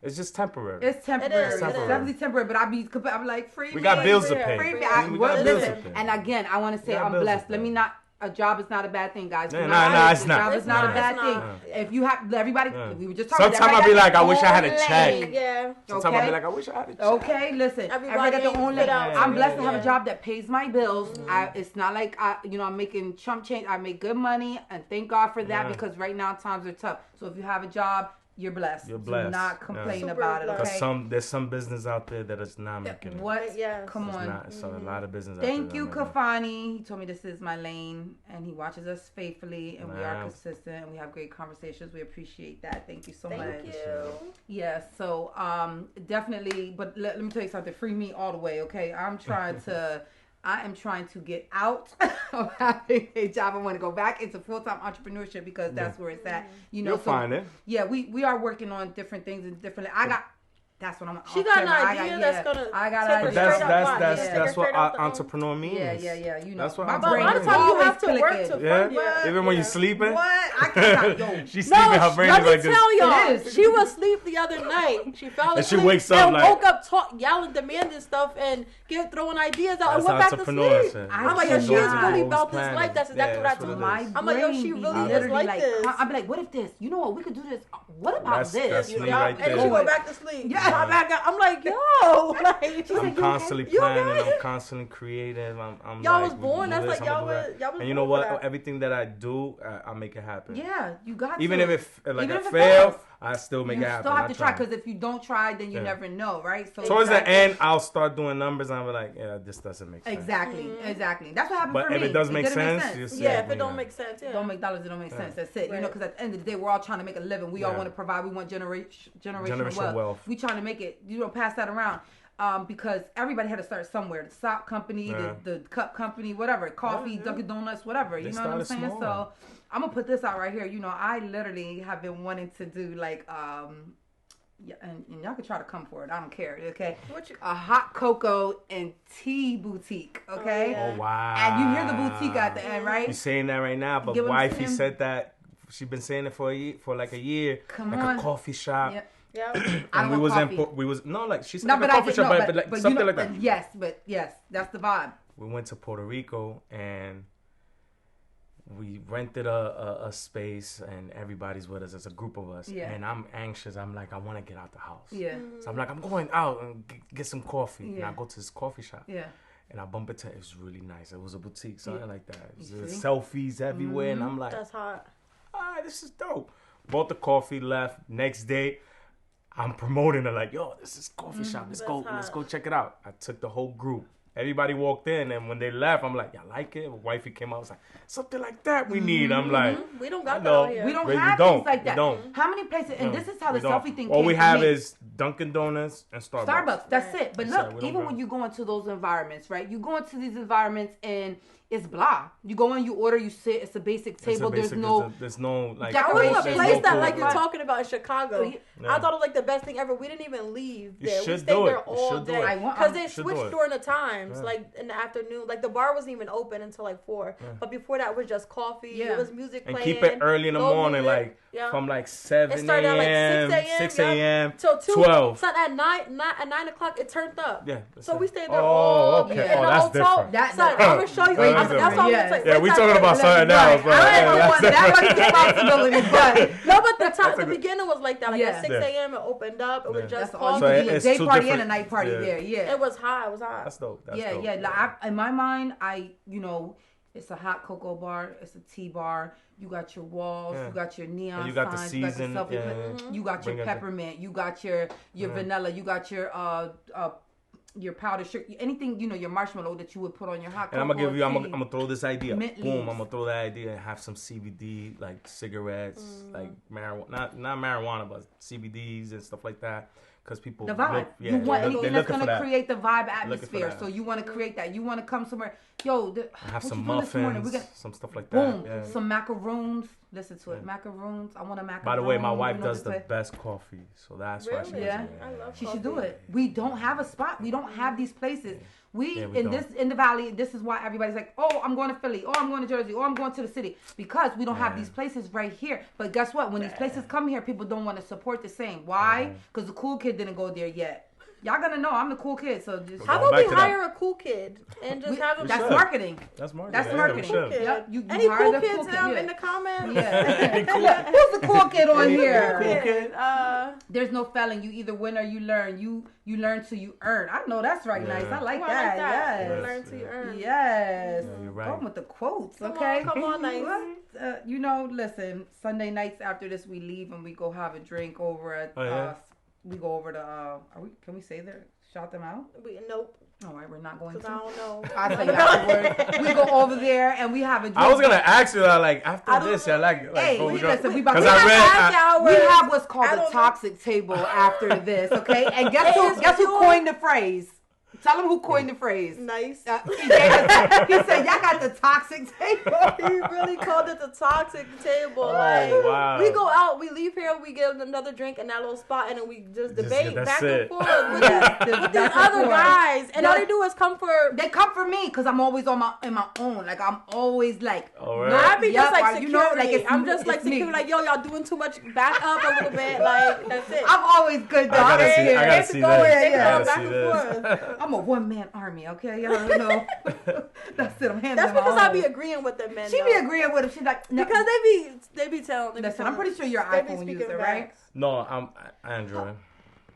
it's just temporary. It's temporary. It is, It's temporary. definitely temporary. But I'm like, free We me. got bills to free, pay. Free me. free. I, We well, got bills listen, to pay. and again, I want to say We got I'm bills to blessed. Let pay. me not. A job is not a bad thing, guys. Yeah, Do nah, not nah, hate. it's A not. job is not a Nah. bad It's thing. not. If you have everybody, Yeah. we were just talking. Sometimes I be like, I wish I had a check. Yeah. Sometimes I be like, I wish I had a check. Okay, listen. Everybody Everybody got their own ain't lane. fit out I'm to blessed me, to have a yeah. job that pays my bills. It's not like I'm making chump change. I make good money, and thank God for that Yeah. because right now times are tough. So if you have a job, you're blessed. You're blessed. Do not complain Super about it. blessed. Okay. Because there's some business out there that is not making it. What? Yes. Come It's on. not. It's a lot of business out Thank there you, that making it. Kafani. He told me this is my lane, and he watches us faithfully, and we are Wow. consistent, and we have great conversations. We appreciate that. Thank you so much. Thank you. Yes, so definitely, but let me tell you something. Free me all the way, okay? I am trying to get out of having a job. I want to go back into full-time entrepreneurship because that's where it's at. You know, You'll find it. Yeah, we are working on different things and different. I got That's what I'm. She got an idea that's gonna. I got take an her idea. straight up That's what straight out the entrepreneur means. Yeah. You know, That's what my But a brain lot of is times you always have to work clicking. to Yeah, fund. even when you're sleeping. What? I cannot. Yo, She's sleeping. Her brain let is me like this. tell y'all, It is. she was asleep the other night. She fell And asleep she wakes up and like- woke up yelling, demanding stuff, and throwing ideas out and That's went back to entrepreneur sleep. shit. I'm like, yo, she cannot. is really Always about this planning. life. That's exactly Yeah, what I that's told what her. it is. I'm like, yo, she brain be really is literally like this. I'd be like, what if this? You know what? We could do this. What about That's this? me Yeah, right and there. she go back to sleep. Yeah. Come back out. I'm like, yo, like, I'm constantly You planning. okay? I'm constantly creative. I'm Y'all like, was born. we do That's this, like y'all I'm gonna do was. that. Y'all was And you know born for what? that. Everything that I do, I make it happen. Yeah, you got Even to. if I Even if it fail, fails. I still make You it happen. still have I to try because if you don't try, then you Yeah. never know, right? So towards exactly. the end, I'll start doing numbers, and I'll be like, yeah, this doesn't make sense. Exactly. That's what happened But for me. if it does make didn't sense, just Yeah, say, if it don't make sense, yeah. Don't make dollars, it don't make sense. That's it. You know, Right. because at the end of the day, we're all trying to make a living. We all Yeah. want to provide. We want generational Generational wealth. We trying to make it. You know, pass that around. Because everybody had to start somewhere. The sock company, Yeah. the cup company, whatever, coffee, Yeah. Dunkin' Donuts, whatever. You They know what I'm started saying? small. So I'm gonna put this out right here. You know, I literally have been wanting to do like yeah, and y'all can try to come for it. I don't care. Okay, a hot cocoa and tea boutique. Okay. Oh, yeah. Oh wow! And you hear the boutique at the end, right? You're saying that right now, but Give 'em wifey some- said that she's been saying it for like a year, Come like on. a coffee shop. Yep. Yeah. I And don't want coffee. we was no like she said No, like but a I coffee did shop, no, but like but something you know, like that. yes, that's the vibe. We went to Puerto Rico and we rented a space and everybody's with us. It's a group of us. Yeah. And I'm anxious. I'm like, I want to get out the house. Yeah, So I'm like, I'm going out and get some coffee. And Yeah. I go to this coffee shop. yeah. And I bump into it. It was really nice. It was a boutique, something like that. You There's see? selfies everywhere. Mm-hmm. And I'm like, That's hot. this is dope. Bought the coffee, left. Next day, I'm promoting it like, yo, this is coffee shop. Let's go. That's Let's hot. go check it out. I took the whole group. Everybody walked in, and when they left, I'm like, y'all like it? Wifey came out, was like, something like that we need. I'm like, We don't I got that know. out here. We don't We have don't. things like We that. don't. How many places? And this is how the We don't. selfie thing All came we to have me. is Dunkin' Donuts and Starbucks. Starbucks. That's Right. it. But That's look, it. We don't even go. when you go into those environments, right? You go into these environments and it's blah. You go in, you order, you sit. It's a basic It's a table. basic- there's there's no like. I was in a Decorations. place no that food. like you're Right. talking about in Chicago. Yeah. I thought it was like the best thing ever. We didn't even leave You there. We should stayed do there it. You all should do day it. I want- because they should do switched it. during the times, Yeah. like in the afternoon. Like the bar wasn't even open until like 4. But before that was just coffee. Yeah. It was music And playing. keep it early in the low morning, music. like Yeah. from like 7 It started at a.m., like 6 6 a.m. till 2. 12. So at 9 o'clock it turned up. Yeah. So we stayed there Oh, all okay. day Oh, in the that's hotel. different. That- Son, I'm gonna show you. That's That's why different. I'm Yeah. Yeah, we talking about something Right. else. But I yeah, don't want that's that much responsibility, but No, but the time, That's a the good- beginning was like that. Like Yeah. at 6 a.m. it opened up. It was Yeah. just that's all. You So coffee. could do a it's day two party and a different- night party yeah. there. Yeah. It was hot. It was hot. That's dope. That's yeah, dope. yeah. Like in my mind, it's a hot cocoa bar, it's a tea bar. You got your walls, Yeah. you got your neon And you got the signs, season, you got your selfie yeah, print, you got Bring your it- peppermint, you got your vanilla, you got your powdered sugar, anything your marshmallow that you would put on your hot cocoa. And I'm gonna give you. tea. I'm gonna throw this idea. Mint Boom! leaves. I'm gonna throw that idea and have some CBD, like cigarettes, like marijuana, not marijuana, but CBDs and stuff like that. Because people The vibe. look, yeah, You want they're anything that's looking for gonna that. create the vibe for atmosphere. that. So you want to create that. You want to come somewhere. Yo, Have what some you doing this morning? muffins, We got some stuff like boom, that. Yeah. some macaroons. Listen to it, macaroons. I want a macaroon. By the way, my wife you know does what the to say? best coffee, so that's why she Really? does Yeah. it. I love She coffee. should do it. We don't have a spot. We don't have these places. We Yeah, we in don't. the valley. This is why everybody's like, oh, I'm going to Philly. Oh, I'm going to Jersey. Oh, I'm going to the city because we don't have Yeah. these places right here. But guess what? When these places come here, people don't want to support the same. Why? Because the cool kid didn't go there yet. Y'all gonna know I'm the cool kid. So just How Going about back we to that. hire a cool kid and just have him? that's should. marketing. That's marketing. That's Yeah, marketing. we Cool should. kid. Yep, you Any hire cool the kids cool kid, in yeah. the comments? Yeah. Who's the cool kid on here? Cool kid. There's no failing. You either win or you learn. You learn till you earn. I know that's right. Yeah. Nice. I like Oh, I that. like that. Yes. You learn till you earn. Yes. Yeah, you're right. Going with the quotes, Come okay? on, come on, nice. What? Listen, Sunday nights after this, we leave and we go have a drink over at, Oh, yeah? we go over to, can we say there? Shout them out? Nope, All right, we're not going because to. I don't know. I'll tell you afterwards. We go over there and we have a drink. I was gonna ask you that, like after I don't this, know. yeah, like Hey, before we go- listen, we about Because to I have read- happy I- hours. We have what's called I a don't know. toxic table after this, okay? And guess Hey, who? Guess who you- coined the phrase? Tell him who coined the phrase. Nice. He said, y'all got the toxic table. He really called it the toxic table. Oh, like, wow. we go out, we leave here, we get another drink in that little spot, and then we just debate that's back it. and forth with these other guys. And all they do is come for... They come for me because I'm always in my own. Like, I'm always like... All right. I be just like you security. know, like, I'm just like security. me. Like, yo, y'all doing too much. Back up a little bit. Like, that's it. I'm always good, though. I gotta see They this. can go I back gotta and see forth. I'm a one-man army, okay? Y'all don't know. That's it. I'm handling That's because my I own. be agreeing with them, man. She be agreeing with him. She's like... No. Because they be telling. Listen, I'm pretty sure you're an they be iPhone speaking user, facts. right? No, I'm Android.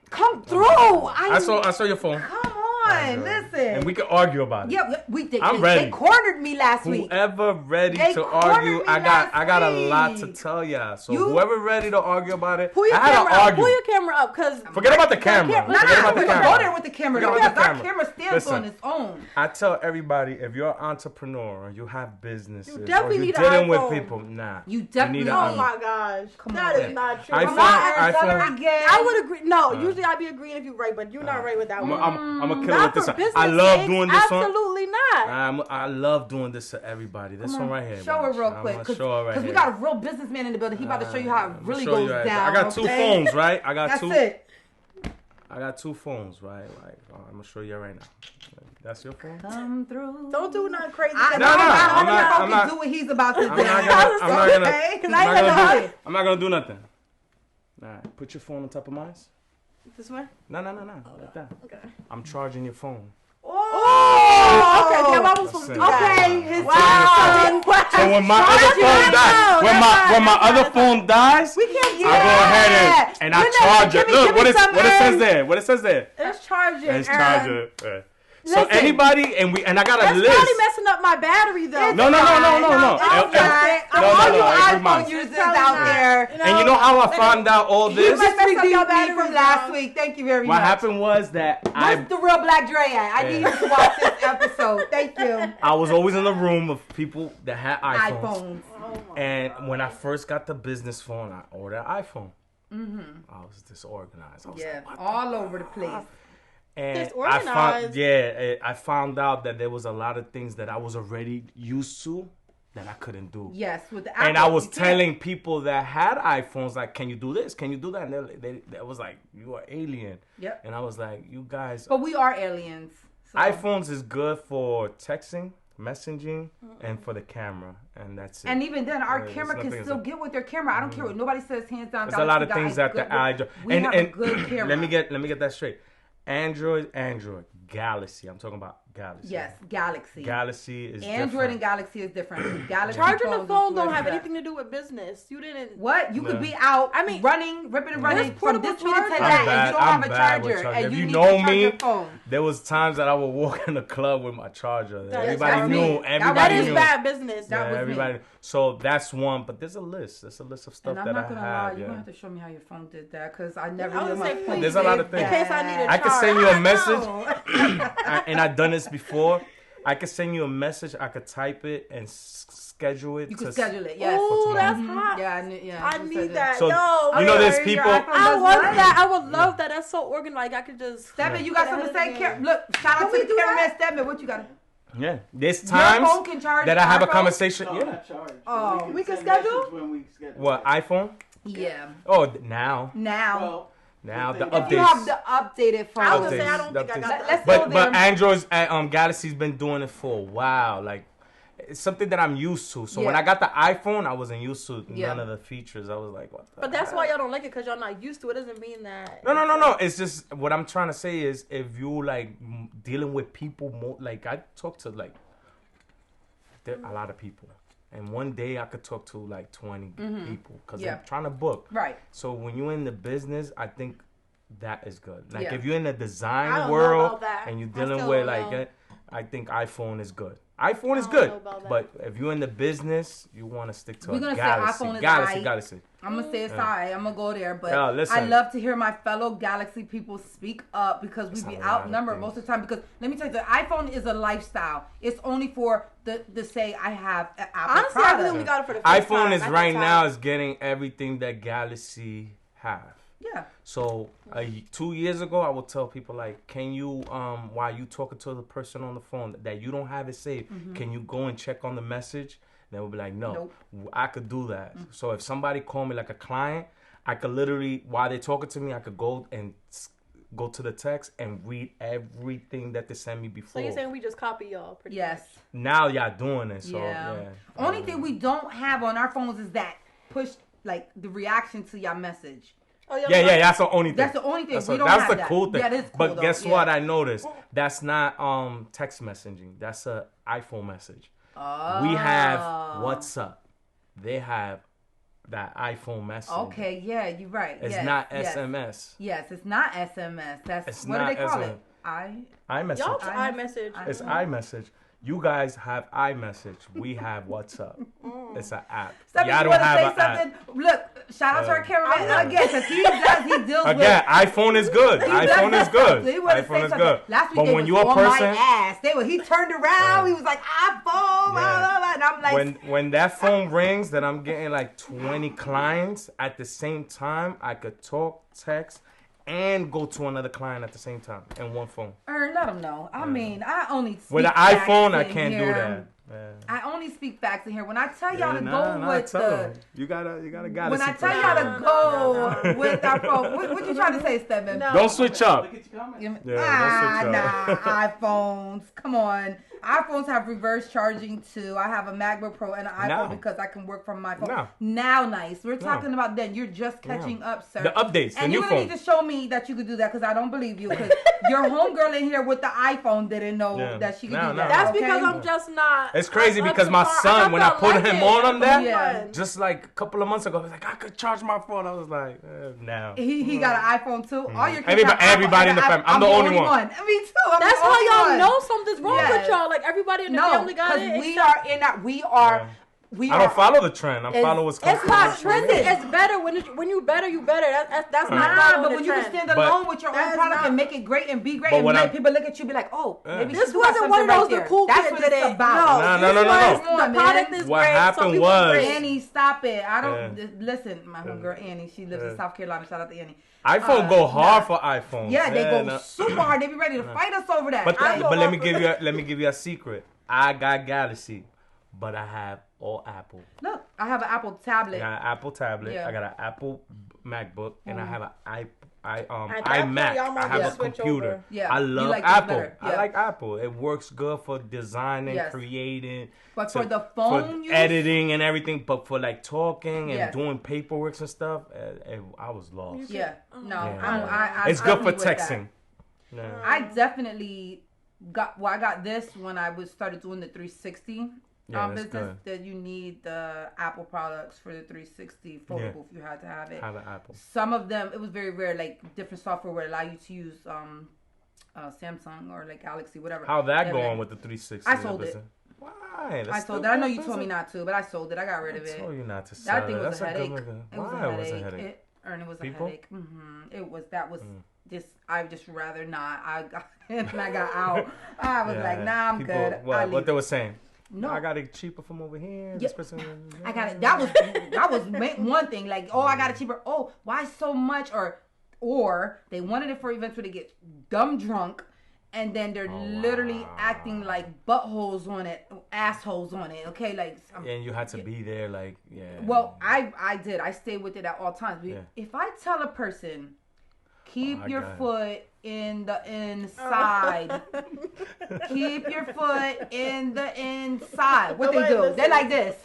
Come through. I saw your phone. Come on, Android. listen. And we can argue about it. Yeah, I'm ready. They cornered me last week. Whoever ready They to cornered argue, me I got a last lot to week. tell y'all. So You- whoever ready to argue about it, Pull your I had camera to up. argue. Pull your camera up, cause Forget about the camera. No, Forget about we the can camera. go there with the camera, though. Forget about Because the our camera stands Listen. on its own. I tell everybody, if you're an entrepreneur, you have businesses, You definitely or need you're an dealing with iPhone. people, You definitely need an oh iPhone. my gosh, Come that on. is not true. iPhone- Come on, iPhone- again. I would agree. No, usually I'd be agreeing if you're right, but you're not right with that I'm one. gonna kill it Not with for this. business I love sakes, doing this one. Absolutely not. I love doing this to everybody. This one right here. Show watch. it real I'm quick. gonna show it right Because we here. got a real businessman in the building. He about to show you how it I'ma really show you goes right down. there. I got two okay? phones, right? I got That's two. it. I got two phones, right? Like, I'm gonna show you right now. That's your phone? Come through. Don't do nothing crazy. I, No, I'm I'm not- do what he's about to do. I'm not Okay? I'm not gonna do nothing. All right, put your phone on top of mine. This one? No, like that. Okay. I'm charging your phone. Oh, okay. Damn, I was supposed to do that. Okay, his Wow. So when my other phone dies, when my other phone dies, We can't I go ahead and I charge it. Look what it says there. What it says there. It's charging. It's Aaron. charger. So Listen. anybody and I got a That's list. probably messing up my battery though. No. It's No, all no, you every iPhone month. users It's probably out not. there. And you know how I found out all You this? must messed up redeem your me battery from last now. week. Thank you very What much. happened was that Where's the real Black Dre at? I need Yeah. you to watch this episode. Thank you. I was always in the room of people that had iPhones. iPhones. Oh my. And when I first got the business phone, I ordered an iPhone. I was disorganized. I was Yeah, like, what the all over the place. And Disorganized. I found out that there was a lot of things that I was already used to that I couldn't do. Yes, with the And iPhone, I was you can't. telling people that had iPhones, like, can you do this? Can you do that? And they was like, you are alien. Yep. And I was like, you guys, But we are aliens. So. iPhones is good for texting, messaging, and for the camera. And that's it. And even then, our There's camera can nothing still else. get with their camera. I don't care what nobody says. Hands down. There's a lot of Galaxy things guys that the good with- Android We have a good camera. let me get that straight. Android, Galaxy. I'm talking about Galaxy. Yes, Galaxy. Galaxy is Android different. and Galaxy is different. Galaxy Charging the phones phone is don't where have it's at. anything to do with business. You didn't. What? You could No. be out, I mean, ripping and running there's from portable this minute to chargers. that, I'm and you don't bad have a with charger, charging. and If you you need know to charge me, your phone. There was times that I would walk in the club with my charger. That's Everybody me. knew. That Everybody That is knew. bad business. That Yeah, was me. everybody. So that's one, but there's a list. There's a list of stuff And I'm that not I gonna lie, have. you're Yeah. gonna have to show me how your phone did that, because I never I was knew my gonna say, phone There's a lot did of things. In case I need a I can charge. send you a message, that. and I've done this before. I could send you a message. I could type it and schedule it. You to can schedule it, yes. Ooh, that's Mhm. hot. Yeah, I you need said that. So, Yo, you know, Okay, there's your people. iPhone I does want what? that. I would love that. That's so organized. Like I could just. Stedman, you got something to say? Look, shout out Can to we the do cameraman, that? Stedman. What you got? Yeah, there's Your times phone can charge that I have a our phone? conversation. No, Yeah. not charged. Oh, we can send schedule? messages when we schedule. What iPhone? Yeah. Oh, now Well, the If updates. You have the updated phone. I was gonna say I Updates, don't think I updates. got Let's that. go But there. Android's Galaxy's been doing it for a while. Like it's something that I'm used to. So when Yeah. I got the iPhone, I wasn't used to Yeah. none of the features. I was like, what the But that's heck? why y'all don't like it, because y'all not used to it. Doesn't mean that. No. It's just what I'm trying to say is if you like dealing with people more, like I talk to like there a lot of people, and one day I could talk to like 20 people because Yeah. I'm trying to book. Right. So when you're in the business, I think that is good. Like Yeah. if you're in the I design don't know world about that. and you're I dealing still with don't like know. it, I think iPhone is good. iPhone is I don't good, know about that. but if you're in the business, you want to stick to We're a gonna say Galaxy. iPhone is Galaxy, aight. Galaxy. I'm gonna say it's alright. I'm gonna go there, but Yeah, listen. I love to hear my fellow Galaxy people speak up because we That's be a lot of outnumbered things. most of the time. Because let me tell you, the iPhone is a lifestyle. It's only for the say I have an Apple Honestly, I product. really only got it for the iPhone FaceTime. is I right got now tired. is getting everything that Galaxy have. Yeah. So 2 years ago, I would tell people like, can you, while you talking to the person on the phone that you don't have it saved, can you go and check on the message? They would be like, no, I could do that. So if somebody called me like a client, I could literally, while they're talking to me, I could go and go to the text and read everything that they sent me before. So you're saying we just copy y'all pretty much. Now y'all doing it, so yeah. Only thing we don't have on our phones is that push, like the reaction to your message. Oh, yeah, that's the only thing. That's the only thing. That's we don't that's have the that. cool thing. Yeah, it is cool, but though. guess what? I noticed that's not text messaging. That's a iPhone message. Oh. We have WhatsApp. They have that iPhone message. Okay, yeah, you're right. It's not SMS. Yes, it's not SMS. That's it's what not do they call SMS. it? iMessage. Y'all iMessage. It's iMessage. You guys have iMessage. We have WhatsApp. It's an app. Y'all don't have an app. Look, shout out to our cameraman again, because he deals with. Again, iPhone is good. iPhone is good. iPhone is good. Last week, but when you're a person, my ass. He turned around. He was like, iPhone, blah, blah, and I'm like, when that phone rings, that I'm getting like 20 clients at the same time. I could talk, text, and go to another client at the same time in one phone. Let them know. I mean, I only speak with an iPhone, I can't do that. Yeah. I only speak facts in here. When I tell y'all to go with the, you gotta when I tell y'all to go with our phone, what you trying to say, Stedman? No. Don't switch up. Don't switch up. iPhones. Come on. iPhones have reverse charging too. I have a MacBook Pro and an iPhone because I can work from my phone. Now, nice. We're talking about then. You're just catching up, sir. The updates, the new phone. And you need to show me that you could do that because I don't believe you. Because your homegirl in here with the iPhone didn't know that she could do that. That's because I'm just not. It's crazy because my son, when I put him on that, just like a couple of months ago, he was like, I could charge my phone. I was like, now. He got an iPhone too. All your kids everybody in the family. I'm the only one. Me too. That's how y'all know something's wrong with y'all. Like everybody in the family got it. We are in that. I don't follow the trend. I follow what's coming. It's not trending. It's better when you better, you better. That's not following but when you can stand alone with your own product and make it great and be great, and let people look at you, be like, oh, maybe this wasn't one of those the cool kids did it. No. The product is what great. happened was Annie, stop it. I don't listen. My homegirl Annie, she lives in South Carolina. Shout out to Annie. iPhone go hard for iPhone. Yeah, they go super hard. They be ready to fight us over that. But let me give you a secret. I got Galaxy, but I have all Apple. Look, I have an Apple tablet. I got an Apple tablet. Yeah. I got an Apple MacBook, and I have an iMac. I have a computer. Yeah, I love Apple. Yeah. I like Apple. It works good for designing, creating. But for the phone use? Editing and everything, but for like talking and doing paperwork and stuff, I was lost. Yeah, no, it's good for texting. Yeah. I definitely I got this when I started doing the 360 business. Good. That you need the Apple products for the 360 photo booth. You had to have it. Have an Apple. Some of them, it was very rare. Like different software would allow you to use Samsung or like Galaxy, whatever. How that going with the 360? I sold it. Why? I sold it. I know you told me not to, but I sold it. I got rid of it. I told you not to sell that thing was a headache. Why was it a headache? It was a headache. It was. That was just. I would just rather not. I got and I got out. I was like, nah, I'm good. What they were saying? No, I got it cheaper from over here. This person, I got it. That was one thing. Like, oh, I got it cheaper. Oh, why so much? Or they wanted it for events where they get dumb drunk. And then they're literally acting like buttholes on it, assholes on it. Okay, like. And you had to be there, like, Well, I did. I stayed with it at all times. If I tell a person, keep your foot in the inside. Keep your foot in the inside. What they do? They're like this.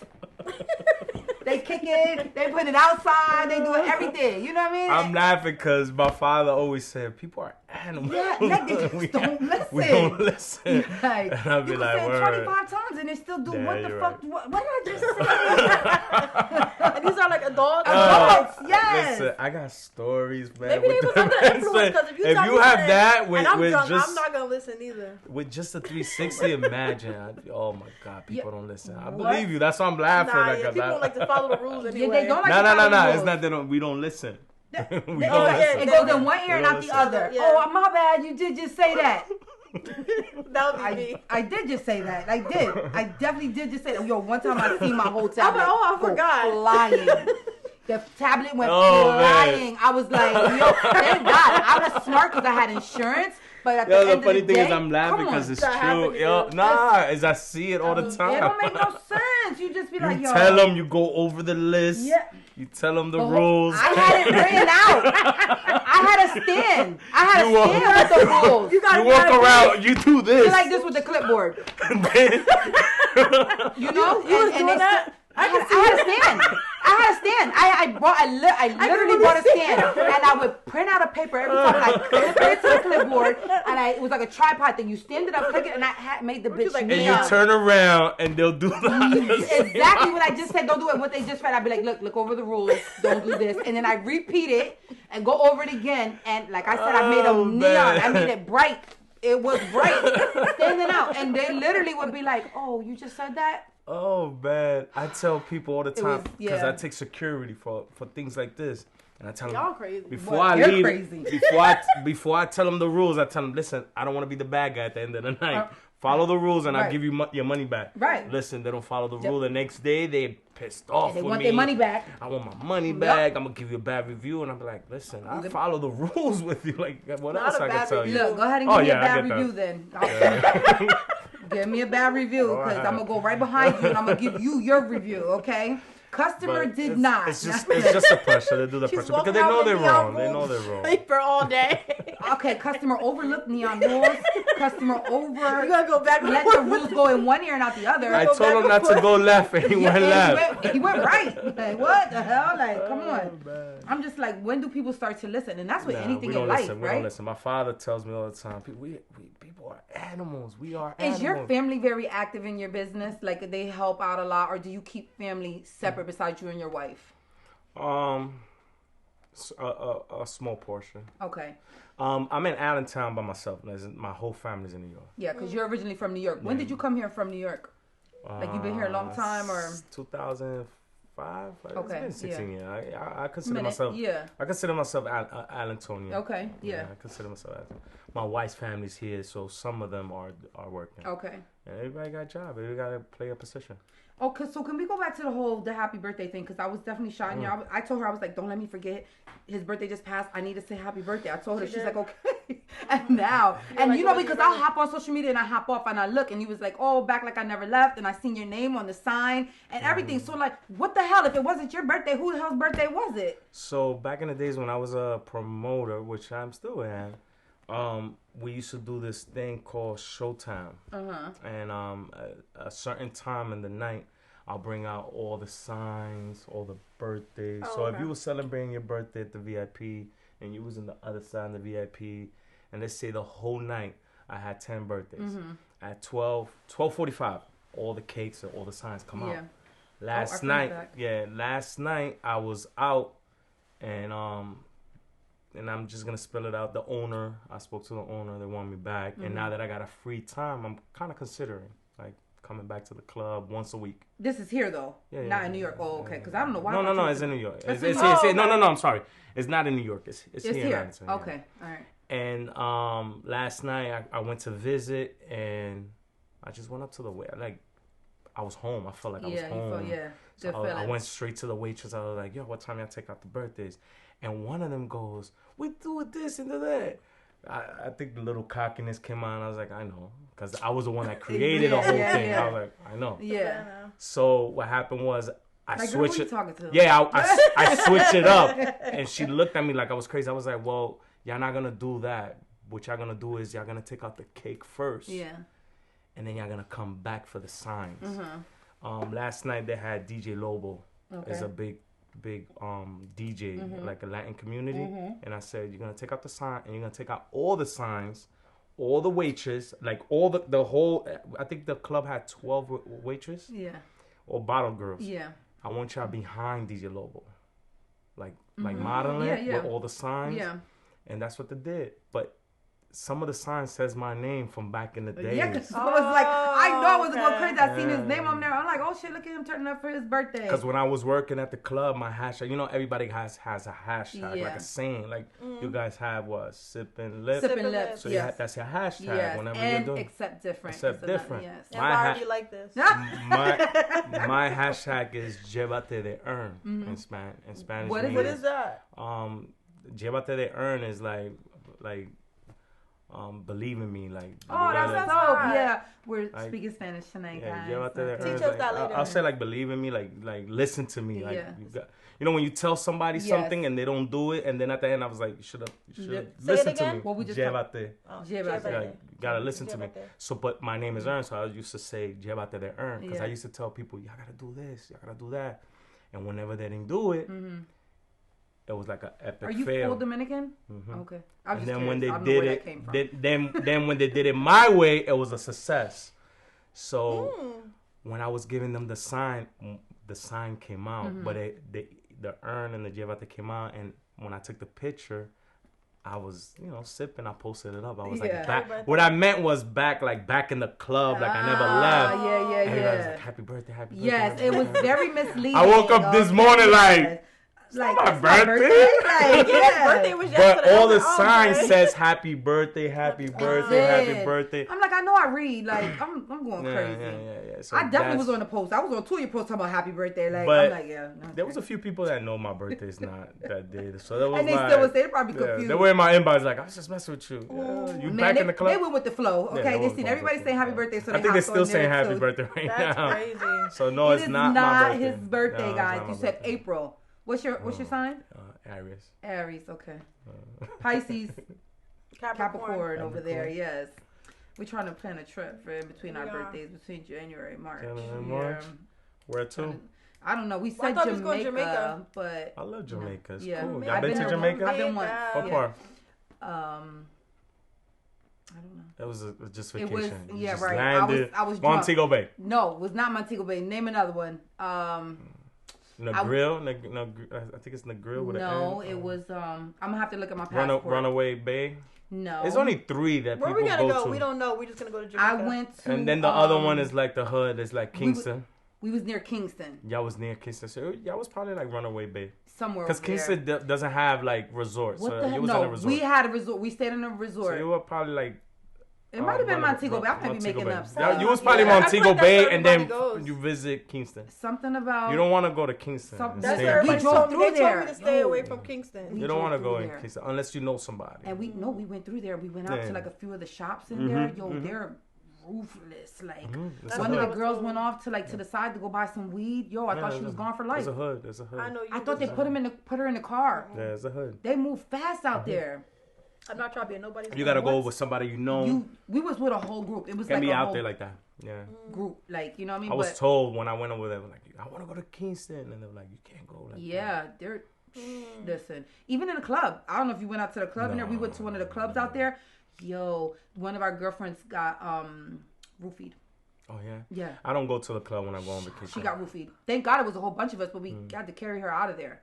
They kick it, they put it outside, they do everything. You know what I mean? I'm laughing because my father always said, people are animals. Yeah, like they just don't listen. We don't listen. Like, and I'll be like, you can say it 25 times and they still do what the fuck? Right. What did I just say? And these are like adults? Adults, yes. Listen, I got stories, man. Maybe they was under the influence because if you have that with I'm drunk, just, I'm not going to listen either. With just a 360, imagine. Oh my God, people don't listen. I believe you. That's why I'm laughing. People don't like to follow the rules anyway. They don't like to follow the rules. It's not we don't listen. It goes in one ear and out the other. Yeah. Oh, my bad. You did just say that. That would be me. I did just say that. I did. I definitely did just say that. Yo, one time I seen my hotel. I forgot. Flying. The tablet went Oh, flying. man. I was like, yo, thank God. I was smart because I had insurance. But at the Yo, end the of funny the thing day, is I'm laughing come on. because it's That happened true. to Yo, you. nah, is I see it all the time. It don't make no sense. You just be like, You yo. tell them, you go over the list. Yeah. You tell them the Oh, rules. I had it written out. I had a stand. I had You a stand walk- with the rules. You got You walk around, you do this. You're like this with the clipboard. You know? You was doing they that? I had a stand. I literally bought a stand, and I would print out a paper every time I clip it to the clipboard, and it was like a tripod thing. You stand it up, click it, and I had made the bitch. like, And you neon. turn around and they'll do that. Exactly what I just said. Don't do it. What they just read, I'd be like, look over the rules. Don't do this, and then I repeat it and go over it again. And like I said, I made Oh, them man. neon. I made it bright. It was bright, standing out, and they literally would be like, "Oh, you just said that." Oh man, I tell people all the time was- because yeah. I take security for things like this, and I tell Y'all them crazy. before What? I You're leave, crazy. before I tell them the rules, I tell them, listen, I don't want to be the bad guy at the end of the night. Follow the rules, and I'll Right. give you your money back. Right. Listen, they don't follow the rule. The next day, they pissed off They with want me. their money back. I want my money back. I'm gonna give you a bad review, and I'm like, listen, I follow the rules with you. Like, what Not else a I can bad tell review. you? Look, go ahead and Oh, give me yeah, a I bad get review that. then. Give me a bad review because I'm gonna go right behind you and I'm gonna give you your review, okay? Customer But did it's, not. It's just the pressure. They do the She's pressure because walking they know out they're in neon wrong. They know rules they're wrong. for all day. Okay, customer overlooked neon rules. Customer over. You're gonna go back and Let the rules go in one ear and out the other. I go told back him and not to forth. go left, and he went And left. he went right. Like, what the hell? Like, come on. Oh, man. I'm just like, when do people start to listen? And that's with Nah, anything we don't in life, listen. We right? don't listen. My father tells me all the time, people are animals. We are Is animals. your family very active in your business? Like, they help out a lot, or do you keep family separate besides you and your wife? A small portion. Okay. I'm in Allentown by myself. My whole family's in New York. Yeah, because you're originally from New York. When did you come here from New York? Like, you've been here a long time, or? 2005. Okay, It's been 16 years. I consider Minute, myself. yeah. I consider myself Allentonian. Okay, yeah. I consider myself. My wife's family's here, so some of them are working. Okay. And everybody got a job. Everybody got to play a position. Okay, so can we go back to the happy birthday thing? Because I was definitely shouting you. I told her, I was like, don't let me forget. His birthday just passed. I need to say happy birthday. I told her. She's like, okay. And now, and like, you know, "What's because your I'll birthday?" hop on social media and I hop off and I look and he was like, oh, back like I never left. And I seen your name on the sign and everything. So like, what the hell? If it wasn't your birthday, who the hell's birthday was it? So back in the days when I was a promoter, which I'm still am, we used to do this thing called Showtime. And a certain time in the night, I'll bring out all the signs, all the birthdays. Oh, so if okay. you were celebrating your birthday at the VIP and you was in the other side of the VIP, and let's say the whole night I had 10 birthdays. At 12:45, all the cakes and all the signs come out. Last night I was out and I'm just gonna spell it out. The owner, I spoke to the owner, they want me back. And now that I got a free time, I'm kinda considering like coming back to the club once a week. This is here though, Yeah, not yeah, in New York. yeah, Oh, okay. yeah, Because I don't know why. No, it's in New York. It's in- here. oh, No, okay. I'm sorry. It's not in New York. It's here. in Atlanta, yeah. Okay, all right. And last night I went to visit and I just went up to the I was home. I felt like I was home. Good So I feeling. went straight to the waitress. I was like, yo, what time y'all take out the birthdays? And one of them goes, we do this and that. I think the little cockiness came on. I was like, I know. Because I was the one that created the whole thing. yeah. I was like, I know. Yeah. So what happened was I Like, girl, who switched you it. talking to? Yeah, I switched it up. And she looked at me like I was crazy. I was like, well, y'all not going to do that. What y'all going to do is y'all going to take out the cake first. Yeah. And then y'all going to come back for the signs. Last night they had DJ Lobo. Okay. It's a big DJ, like a Latin community. And I said, you're going to take out the sign and you're going to take out all the signs, all the waitress, like all the whole, I think the club had 12 waitress Yeah. or bottle girls. Yeah. I want y'all behind DJ Lobo. Like modeling Yeah, yeah. with all the signs. Yeah. And that's what they did. But some of the signs says my name from back in the days. Yeah, because I was like, I know I was going crazy. I seen his Yeah. name on there. I'm like, oh shit, look at him turning up for his birthday. Because when I was working at the club, my hashtag, you know, everybody has a hashtag, Yeah. like a saying. Like, you guys have what? SipnLips. SipnLips. So Yes. that's your hashtag Yes, whenever and you're doing. accept different. Accept It's another- different. Yes. And why are you like this? My hashtag is Llévate de earn in Spanish. What is What means, is that? Llévate de earn is like believe in me, like. Oh, that's That's dope. fine. Yeah, we're Like, speaking Spanish tonight, Yeah, guys. llévate de Okay. earn Teach is us that later. I'll say like believe in me, like listen to me, like Yeah. you know when you tell somebody Yes. something and they don't do it, and then at the end I was like, you should Say listen it to again? me. What we just Llévate. Oh, Llévate. Yeah, you gotta listen to me. Llévate. So, but my name is Ern, so I used to say Llévate de earn because Yeah. I used to tell people, y'all gotta do this, y'all gotta do that, and whenever they didn't do it, it was like an epic Are you fail. full Dominican? Mhm. Okay. I was And just then when they curious. I don't know did where it, that came from. then when they did it my way, it was a success. So Mm. when I was giving them the sign came out, but the earn and the Llévate came out, and when I took the picture, I was, sipping. I posted it up. I was Yeah. like, back. Happy birthday. What I meant was back in the club, like I never left. Yeah, And everybody was yeah. like, happy birthday, happy birthday. Yes, happy it was birthday." very misleading. I woke up this morning like, like my it's my birthday. Like, Yeah, his birthday was But yesterday. all I'm the like, oh, signs okay. says happy birthday, happy birthday, happy did. birthday. I'm like, I know I read. Like, I'm going crazy. Yeah. So I definitely that's- was on the post. I was on two of your posts talking about happy birthday. Like, But I'm like, yeah. No, There was a few people that know my birthday's not that day, so that was and they like, still would say they're probably yeah, confused. they were in my inbox like, I was just messing with you. Yeah, you Man, back they, in the club? They went with the flow. Yeah, Okay, they they was seen going everybody with saying the happy flow. birthday, so I they think they're hopped on still saying there, happy too. birthday right That's now. crazy. So no, It it's is not my birthday. his birthday, No, it's guys. not You my said birthday. April. What's your sign? Aries. Aries. Okay. Pisces, Capricorn over there. Capricorn. Yes. We're trying to plan a trip for in between our Yeah. birthdays, between January and March. January and March? Where to? I don't know. We Well, I said thought we was going Jamaica, to Jamaica. but I love Jamaica. It's Yeah. cool. I've Y'all been been to there Jamaica? I've been once. What Yeah. part? I don't know. It was just It vacation. was You just right. landed I was drunk. Montego Bay. No, it was not Montego Bay. Name another one. Negril? I think it's Negril with No, an it N. was. I'm gonna have to look at my passport. Runaway Bay. No, It's only 3 that Where we people gonna go go? to. We don't know. We're just gonna go to Jamaica. I went to. And then the other one is like the hood. It's like Kingston. We was near Kingston, Y'all was near Kingston. So y'all was probably like Runaway Bay. somewhere. Because over Kingston there. doesn't have like resorts. What So the you heck? was in a No, resort. we had a resort. We stayed in a So resort. you were probably like. It might have been Montego Montego Bay. I might be Montego making Bay. up. Yeah, stuff. you was probably Yeah. I feel Montego like that's Bay where and then everybody goes. you visit Kingston. Something about. You don't want to go to Kingston. and That's stay where in everybody drove Kingston. told me. through They told there. me to stay No. away from Kingston. You don't want to drove go through in there. Kingston unless you know somebody. And we went through there. We went out Yeah. to like a few of the shops in Mhm, there. Yo, mhm. they're ruthless. Like It's one a of hood. the girls went off to the side to go buy some weed. Yo, I thought she was gone for life. There's a hood. There's a hood. I know you. I thought they put her in the car. Yeah, there's a hood. They move fast out there. I'm not trying to be a nobody's. You gotta go What? with somebody you know. We was with a whole group. It was Can like be a out whole there like that. Yeah. group. Like, you know what I mean? I was But told when I went over there, like, I want to go to Kingston, and they were like, you can't go. Like, yeah, they're listen. Even in the club, I don't know if you went out to the club in there. We went to one of the clubs out there. Yo, one of our girlfriends got roofied. Oh yeah. Yeah, I don't go to the club when I go on vacation. she got roofied. Thank God it was a whole bunch of us, but we had to carry her out of there.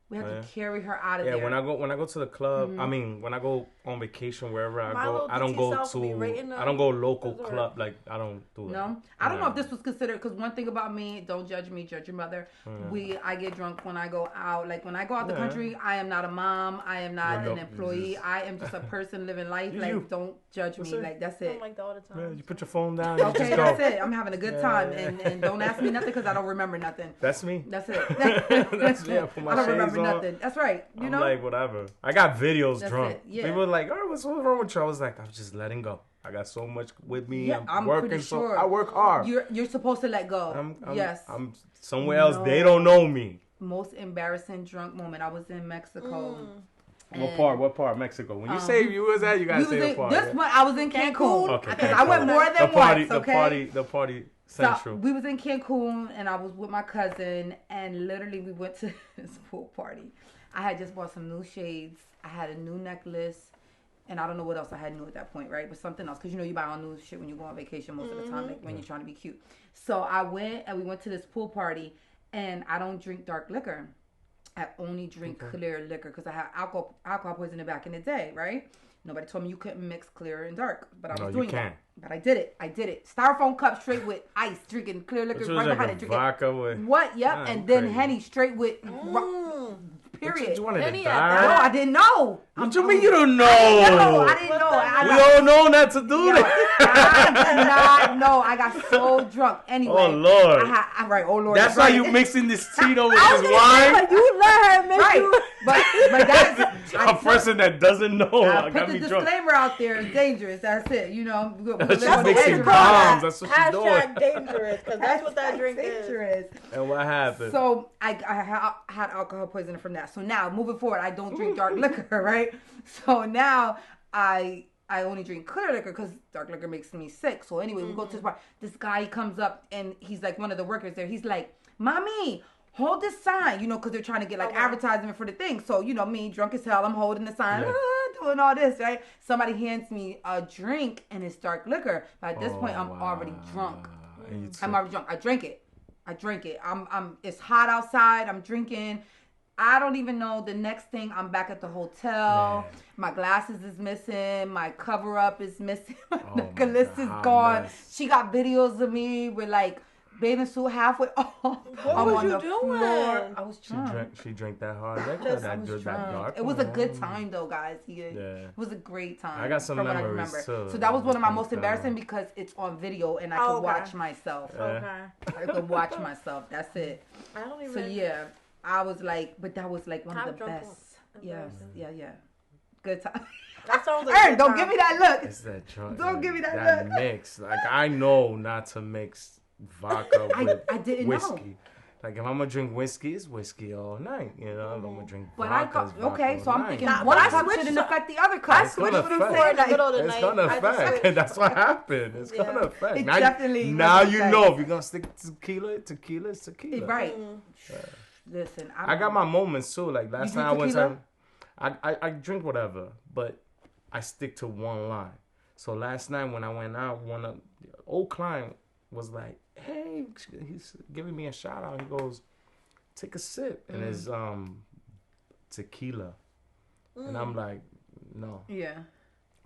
We had to carry her out of Yeah, there. when I go to the club, I mean, when I go on vacation wherever I My go, little I don't DT go self will be right in to the I don't go local resort. club, like I don't do that. No, I don't know if this was considered, because one thing about me, don't judge me, judge your mother. I get drunk when I go out. Like when I go out the Yeah. country, I am not a mom. I am not Yeah, an no, employee. just- I am just a person living life. You- Like you. don't judge me. That's it. Like that's I'm it. like that all the time. Yeah, you put your phone down, you Okay, just go. that's it. I'm having a good Yeah, time, yeah. and don't ask me nothing because I don't remember nothing. That's me. That's it. That's me. I put my I don't shades remember on. nothing. That's right. You I'm know. like, whatever. I got videos That's drunk. it, yeah. People were like, oh, what's wrong with you? I was like, I'm just letting go. I got so much with me. Yeah, I'm working pretty sure. I work hard. You're supposed to let go. Yes. I'm somewhere else. They don't know me. Most embarrassing drunk moment. I was in Mexico. What part? What part? Mexico. When you say you was at, you gotta We was say the in, part. this yeah. one, I was in Cancun. Okay, Because I went more than the party, once. Okay. The party So central. we was in Cancun and I was with my cousin and literally we went to this pool party. I had just bought some new shades. I had a new necklace and I don't know what else I had new at that point, right? But something else. Because you know you buy all new shit when you go on vacation most of the time, like when you're trying to be cute. So I went and we went to this pool party and I don't drink dark liquor. I only drink clear liquor because I had alcohol poisoning back in the day, right? Nobody told me you couldn't mix clear and dark, but I was you doing can't. that. But I did it. Styrofoam cup straight with ice, drinking clear liquor right behind it. Drinking vodka with what? Yep, Nah, and then crazy. Henny straight with. Period. You wanted Henny to at die? No, I didn't know. What you mean you don't know? I didn't know. We all know not to do Yo, that. I did not know. I got so drunk. Anyway. Oh, Lord. Oh, Lord. That's why you mixing this Tito with I was this gonna say, wine? like, you let her make Right. you. But that's... A person that doesn't know I got put me the drunk. disclaimer out there. It's dangerous. That's it. You know. She's That's mixing what bombs. That's what she's Hashtag doing. dangerous, because that's what that drink is. dangerous. And what happened? So I had alcohol poisoning from that. So now moving forward, I don't drink dark liquor, right? So now I only drink clear liquor because dark liquor makes me sick. So anyway, we go to this bar. This guy comes up and he's like one of the workers there. He's like, "Mommy, hold this sign," you know, because they're trying to get like advertisement for the thing. So, you know, me, drunk as hell, I'm holding the sign, doing all this, right? Somebody hands me a drink and it's dark liquor. But at this point, I'm already drunk. I'm already drunk. I drink it. It's hot outside. I'm drinking. I don't even know. The next thing, I'm back at the hotel. Man. My glasses is missing. My cover up is missing. My Oh necklace my is God, gone. mess. She got videos of me with like bathing suit halfway off. What I'm was on you the doing? floor. I was drunk. She drank that hard liquor. Just- That I was good, that drunk. dark. It was a one. good time though, guys. Yeah. It was a great time. I got some from what I memories, remember. too. So that was one of my Thank most God. embarrassing because it's on video and I Oh, could okay. watch myself. Okay. I could watch myself. That's it. I don't even. So yeah, I was like, but that was like one of I've the drunk best. one. Yes, yeah. Good time. That sounds like Aaron, good don't time. give me that look. It's that drunk. Don't give me that look. mix. Like, I know not to mix vodka with I didn't whiskey. know. Like, if I'm going to drink whiskey, it's whiskey all night. You know, if I'm going to drink But I vodka, thought, okay, so I'm thinking Nah, one but I cup switched shouldn't up. affect the other cup. It's gonna Switch affect. before in the middle of the It's night. gonna I just affect. switched. That's what happened. It's Yeah. gonna affect. It Now, definitely now gonna you affect. know if you're gonna stick to tequila is tequila. Right. Listen, I got my moments too. Like last drink time I went tequila? to, I drink whatever, but I stick to one line. So last night when I went out, one of the old client was like, "Hey," he's giving me a shout out. He goes, "Take a sip," and it's tequila, and I'm like, "No." Yeah.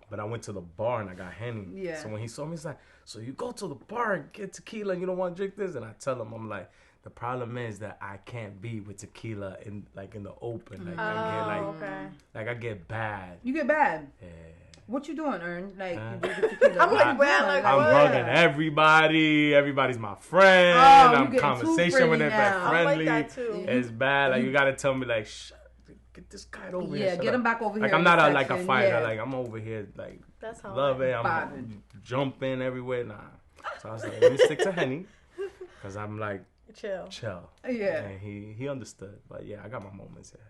But I went to the bar and I got Henny. Yeah. So when he saw me, he's like, "So you go to the bar and get tequila and you don't want to drink this?" And I tell him, I'm like, the problem is that I can't be with tequila in the open. Like I get bad. You get bad. Yeah. What you doing, Ern? Like, you do the tequila. I'm like, man, like, I'm what? hugging everybody. Everybody's my friend. Oh, you I'm getting too conversation with friendly them. now. I'm like Friendly. that too. It's bad. Like you gotta tell me like, get this guy over here. Yeah, Shut get up. him back over here. Like I'm in not the a, like a section. fighter. Yeah. Like I'm over here like That's how love I it. I'm Vibing. jumping everywhere. Nah. So I was like, let me stick to Henny, cause I'm like chill. Yeah. And he understood. But yeah, I got my moments. Yeah.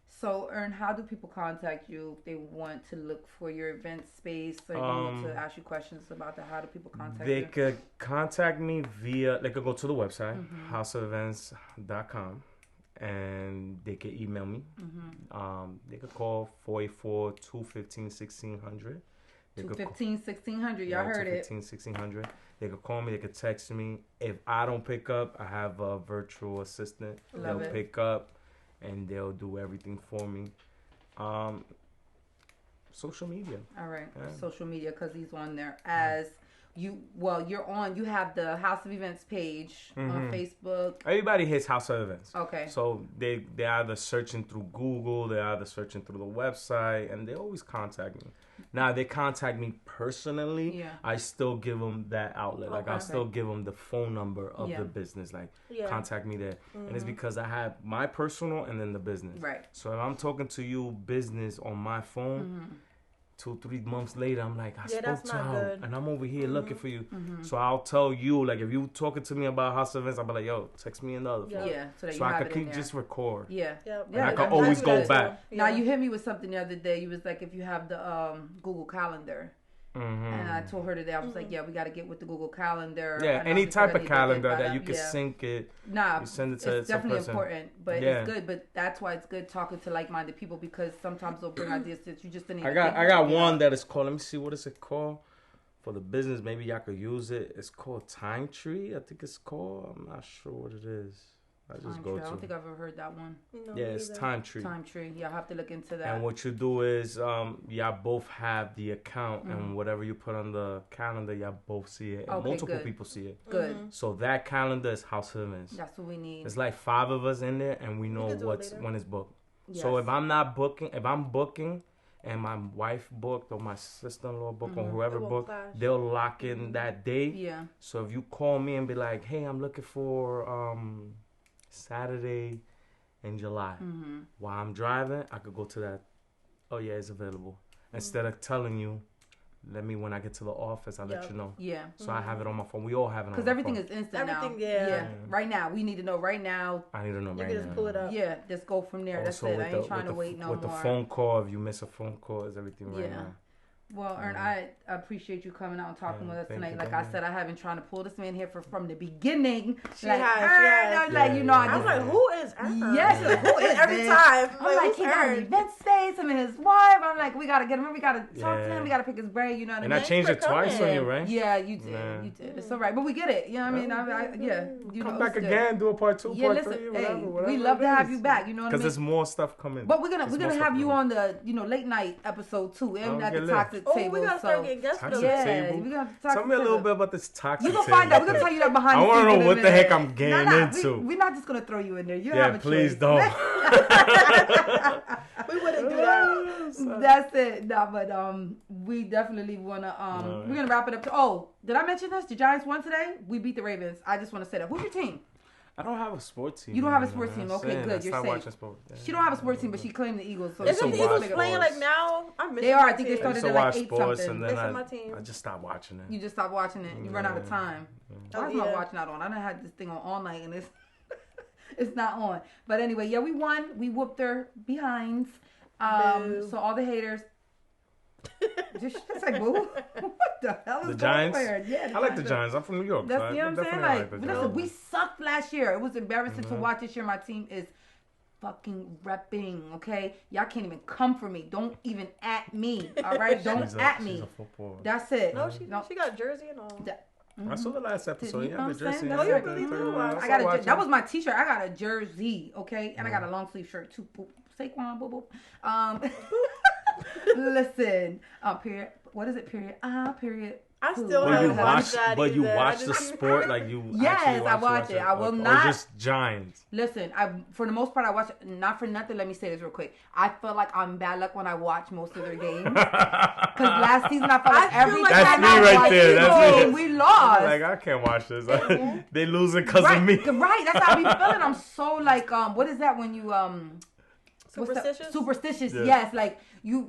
So, Ern, how do people contact you if they want to look for your event space or they want to ask you questions about that? How do people contact They you? could contact me via. They could go to the website houseofevents.com. And they could email me. They could call 484-215-1600. 215-1600. Y'all heard it. 215-1600. They could call me. They could text me. If I don't pick up, I have a virtual assistant. Love They'll it. pick up, and they'll do everything for me. Social media. All right. Yeah. Social media, because he's on there as you. Well, you're on. You have the House of Events page on Facebook. Everybody hits House of Events. Okay. So they either searching through Google, they're either searching through the website, and they always contact me. Now they contact me personally. Yeah. I still give them that outlet. Like Okay. I'll still give them the phone number of Yeah. the business. Like Yeah. contact me there, and it's because I have my personal and then the business. Right. So if I'm talking to you business on my phone. 2-3 months later, I'm like, I Yeah, spoke that's to not her, good. and I'm over here looking for you. So I'll tell you, like, if you talking to me about House of Events, I'll be like, yo, text me another. Yeah. Yeah. So that So you I have could it in keep there. just record. Yeah. Yep. Yeah, I that- can always that's go good. back. Now you hit me with something the other day. You was like, if you have the Google Calendar, and I told her today, I was like, yeah, we got to get with the Google Calendar. Yeah, And I any just said I type of need to get calendar that that up. you can Yeah. sync it. Nah, You send it to it's some definitely person. important, but Yeah. it's good. But that's why it's good talking to like-minded people because sometimes they'll bring ideas that you just didn't. I Even got think of, you one know? that is called. Let me see, what is it called? For the business, maybe y'all could use it. It's called Time Tree. I think it's called. I'm not sure what it is. I just Time go Tree. I don't to. think I've ever heard that one. No, Yeah, me it's either. Time Tree. Time Tree. Yeah, I'll have to look into that. And what you do is, y'all both have the account, and whatever you put on the calendar, y'all both see it, and Okay, multiple good. people see it. Good. So that calendar is House of Events. That's what we need. It's like 5 of us in there, and we know can do it later. when it's booked. Yes. So if I'm booking, and my wife booked or my sister-in-law booked or whoever It won't booked, clash. they'll lock in that date. Yeah. So if you call me and be like, "Hey, I'm looking for Saturday in July," while I'm driving, I could go to that. Oh yeah, it's available. Instead of telling you, when I get to the office, I'll let you know. Yeah. So I have it on my phone. We all have it on my phone. Because everything is instant now. Everything, yeah. Right now. We need to know right now. I need to know You right can just now. pull it up. Yeah, just go from there. That's Also, it. I ain't trying to wait no more. With the phone call, if you miss a phone call, is everything right Yeah. now. Well, Ern, I appreciate you coming out and talking with us thank tonight. you, Like Diane. I said, I have been trying to pull this man here from the beginning. She like, has. I was like, you know, I was like, who is Ern? Yes, like, who is Every this? time. I'm like, he got an event space, him and his wife. I'm like, we gotta get him. We gotta talk to Yeah. him. We gotta pick his brain. You know what I And mean? I changed it for twice on coming. you, right? Yeah, you did. Yeah. You did. It's all right, but we get it. You know what I mean? Yeah, you Come know, back it's good. again, do a part 2, Yeah, part listen, 3, hey, whatever. we love to have you back. You know what I Because mean? there's more stuff coming. But we're gonna There's more have stuff you coming. on the late night episode too, and Oh, at the get lit. toxic Oh, table. we gotta start So getting guests for Toxic those. yeah, table? we're gonna have to talk Tell me a little bit about this toxic You gonna table find out. We're gonna thing. tell you that behind I the want scenes to know in a what the heck minute. I'm getting into. We're not just gonna throw you in there. You Yeah, have a please choice. don't. We wouldn't do that. That's it. No, but we definitely wanna we're gonna wrap it up. Did I mention this? The Giants won today. We beat the Ravens. I just want to say that. Who's your team? I don't have a sports team. You don't have a man. sports team. I'm Okay, saying, good. I You're stopped safe. watching sports. Yeah. She don't have a sports team, but she claimed the Eagles. So Isn't the watch Eagles sports. playing like now? I'm missing They are. my I think they team. I used started to at like watch 8 sports, something. and then Missing my team. I just stopped watching it. You just stopped watching it. You run out of time. Why is my watch not on? I done had this thing on all night and it's not on. But anyway, yeah, we won. We whooped their behinds. Boo. So all the haters. Just say boo. What the hell is The going Giants? on? Yeah, I like the Giants. I'm from New York. That's so you know what I'm saying. definitely Like, the listen, Giants. we sucked last year. It was embarrassing to watch this year. My team is fucking repping. Okay, y'all can't even come for me. Don't even at me. All right, don't at me. She's a football. That's it. No, she got jersey and all. I saw the last episode. You Yeah, know the what I'm jersey. saying? yeah, That's yeah, right. yeah, Really yeah, do. yeah, I saw got watching. that was my t-shirt. I got a jersey, okay, and I got a long sleeve shirt too. Boop. Saquon, boop, boop. Listen, period. What is it? Period. Period. I still But you haven't watch, watched that but you either. watch I the just- sport like you. Yes, actually I watch it. I will not- Or just Giants. Listen, for the most part, I watch. Not for nothing. Let me say this real quick. I feel like I'm bad luck when I watch most of their games. Because last season I felt like I feel every like time That's me I right watched there. the That's game, me. we lost. Like I can't watch this. They losing because right, of me. right. That's how I be feeling. I'm so like what is that when you what's that? Superstitious? Superstitious, Yeah. yes. Like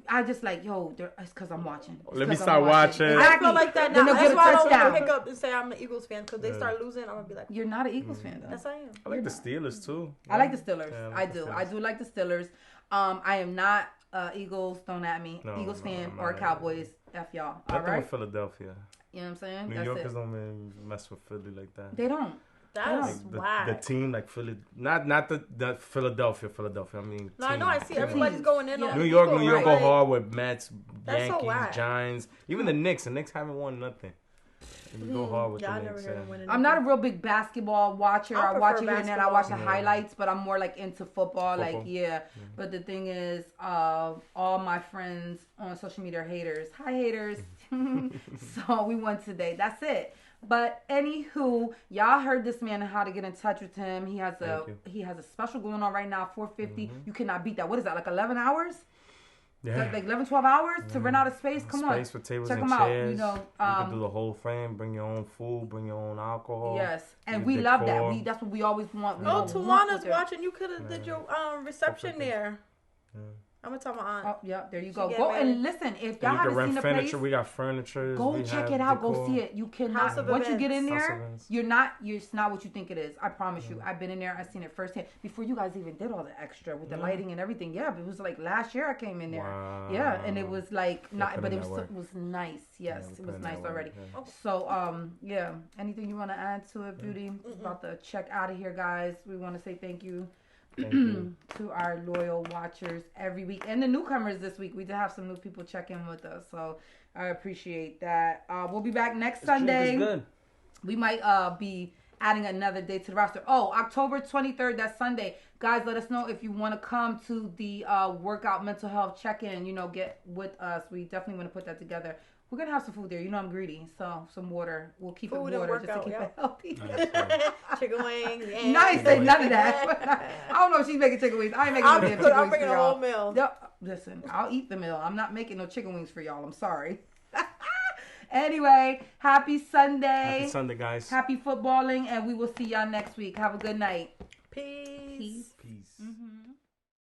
I just like it's because I'm watching. It's Let me 'cause I'm start watching. I Exactly. feel like that Then now. they'll That's get a why I don't want touchdown. to pick up and say I'm an Eagles fan because they start losing. I'm gonna be like, You're not an Eagles fan though. yes, I am. I like the Steelers too. I like the Steelers. Yeah, I like the do. Steelers. I do like the Steelers. I am not Eagles. Don't at me. No, Eagles no, fan I'm or not. Cowboys. F y'all. All Nothing right. with Philadelphia. You know what I'm saying? New That's Yorkers it. don't mess with Philly like that. They don't. That's The whack. team like Philly, not the Philadelphia. I mean, No, I team. know. I see Team. everybody's going in Yeah. on New the York Eagles, go right? hard with Mets, That's so Yankees, whack. Giants, even the Knicks. The Knicks haven't won nothing. And you go hard with Yeah, I the never Knicks. heard Yeah. them winning. I'm not a real big basketball watcher. I I watch prefer it here and then I watch the basketball. highlights, but I'm more like into football. Like, Football? yeah. But the thing is, all my friends on social media are haters. Hi, haters. So we won today. That's it. But anywho, y'all heard this man and how to get in touch with him. He has a special going on right now, $450. You cannot beat that. What is that? Like 11 hours? Yeah. Like 11, 12 hours to rent out a space? Come on. Space for tables Check and them out. chairs. You know, you can do the whole thing. Bring your own food. Bring your own alcohol. yes. And do we love that. decor. That's what we always want. We Oh, don't want Tawana's with it. watching. You could have did your reception there. Yeah. I'm gonna tell my aunt. Oh, yeah, there you go. get Go married. and listen. If And y'all you can haven't rent seen the furniture. place, We got furniture. go we check have it out. Go decor. see it. You House cannot. of Once you get Events. in House there, of Events. it's not what you think it is. I promise you. I've been in there. I've seen it firsthand. Before you guys even did all the extra with the lighting and everything. Yeah, but it was like last year I came in there. Wow. Yeah, and it was like not, put but in it that work. was nice. Yes, Yeah, it put was in that nice work, already. yeah. So yeah. Anything you want to add to it, Beauty? It's about to check out of here, guys. We want to say thank you. Thank you. To our loyal watchers every week and the newcomers this week. We did have some new people check in with us, so I appreciate that. We'll be back next This drink is Sunday. good. We might be adding another day to the roster. Oh, October 23rd, that's Sunday. Guys, let us know if you want to come to the workout mental health check-in. Get with us. We definitely want to put that together. We're going to have some food there. I'm greedy. So, some water. We'll keep food it water just to keep it healthy. Chicken wings. Yeah. Nice. Say none of that. I don't know if she's making chicken wings. I ain't making no damn chicken wings I'm bringing for a y'all. whole meal. Yep. Listen, I'll eat the meal. I'm not making no chicken wings for y'all. I'm sorry. Anyway, happy Sunday. Happy Sunday, guys. Happy footballing, and we will see y'all next week. Have a good night. Peace.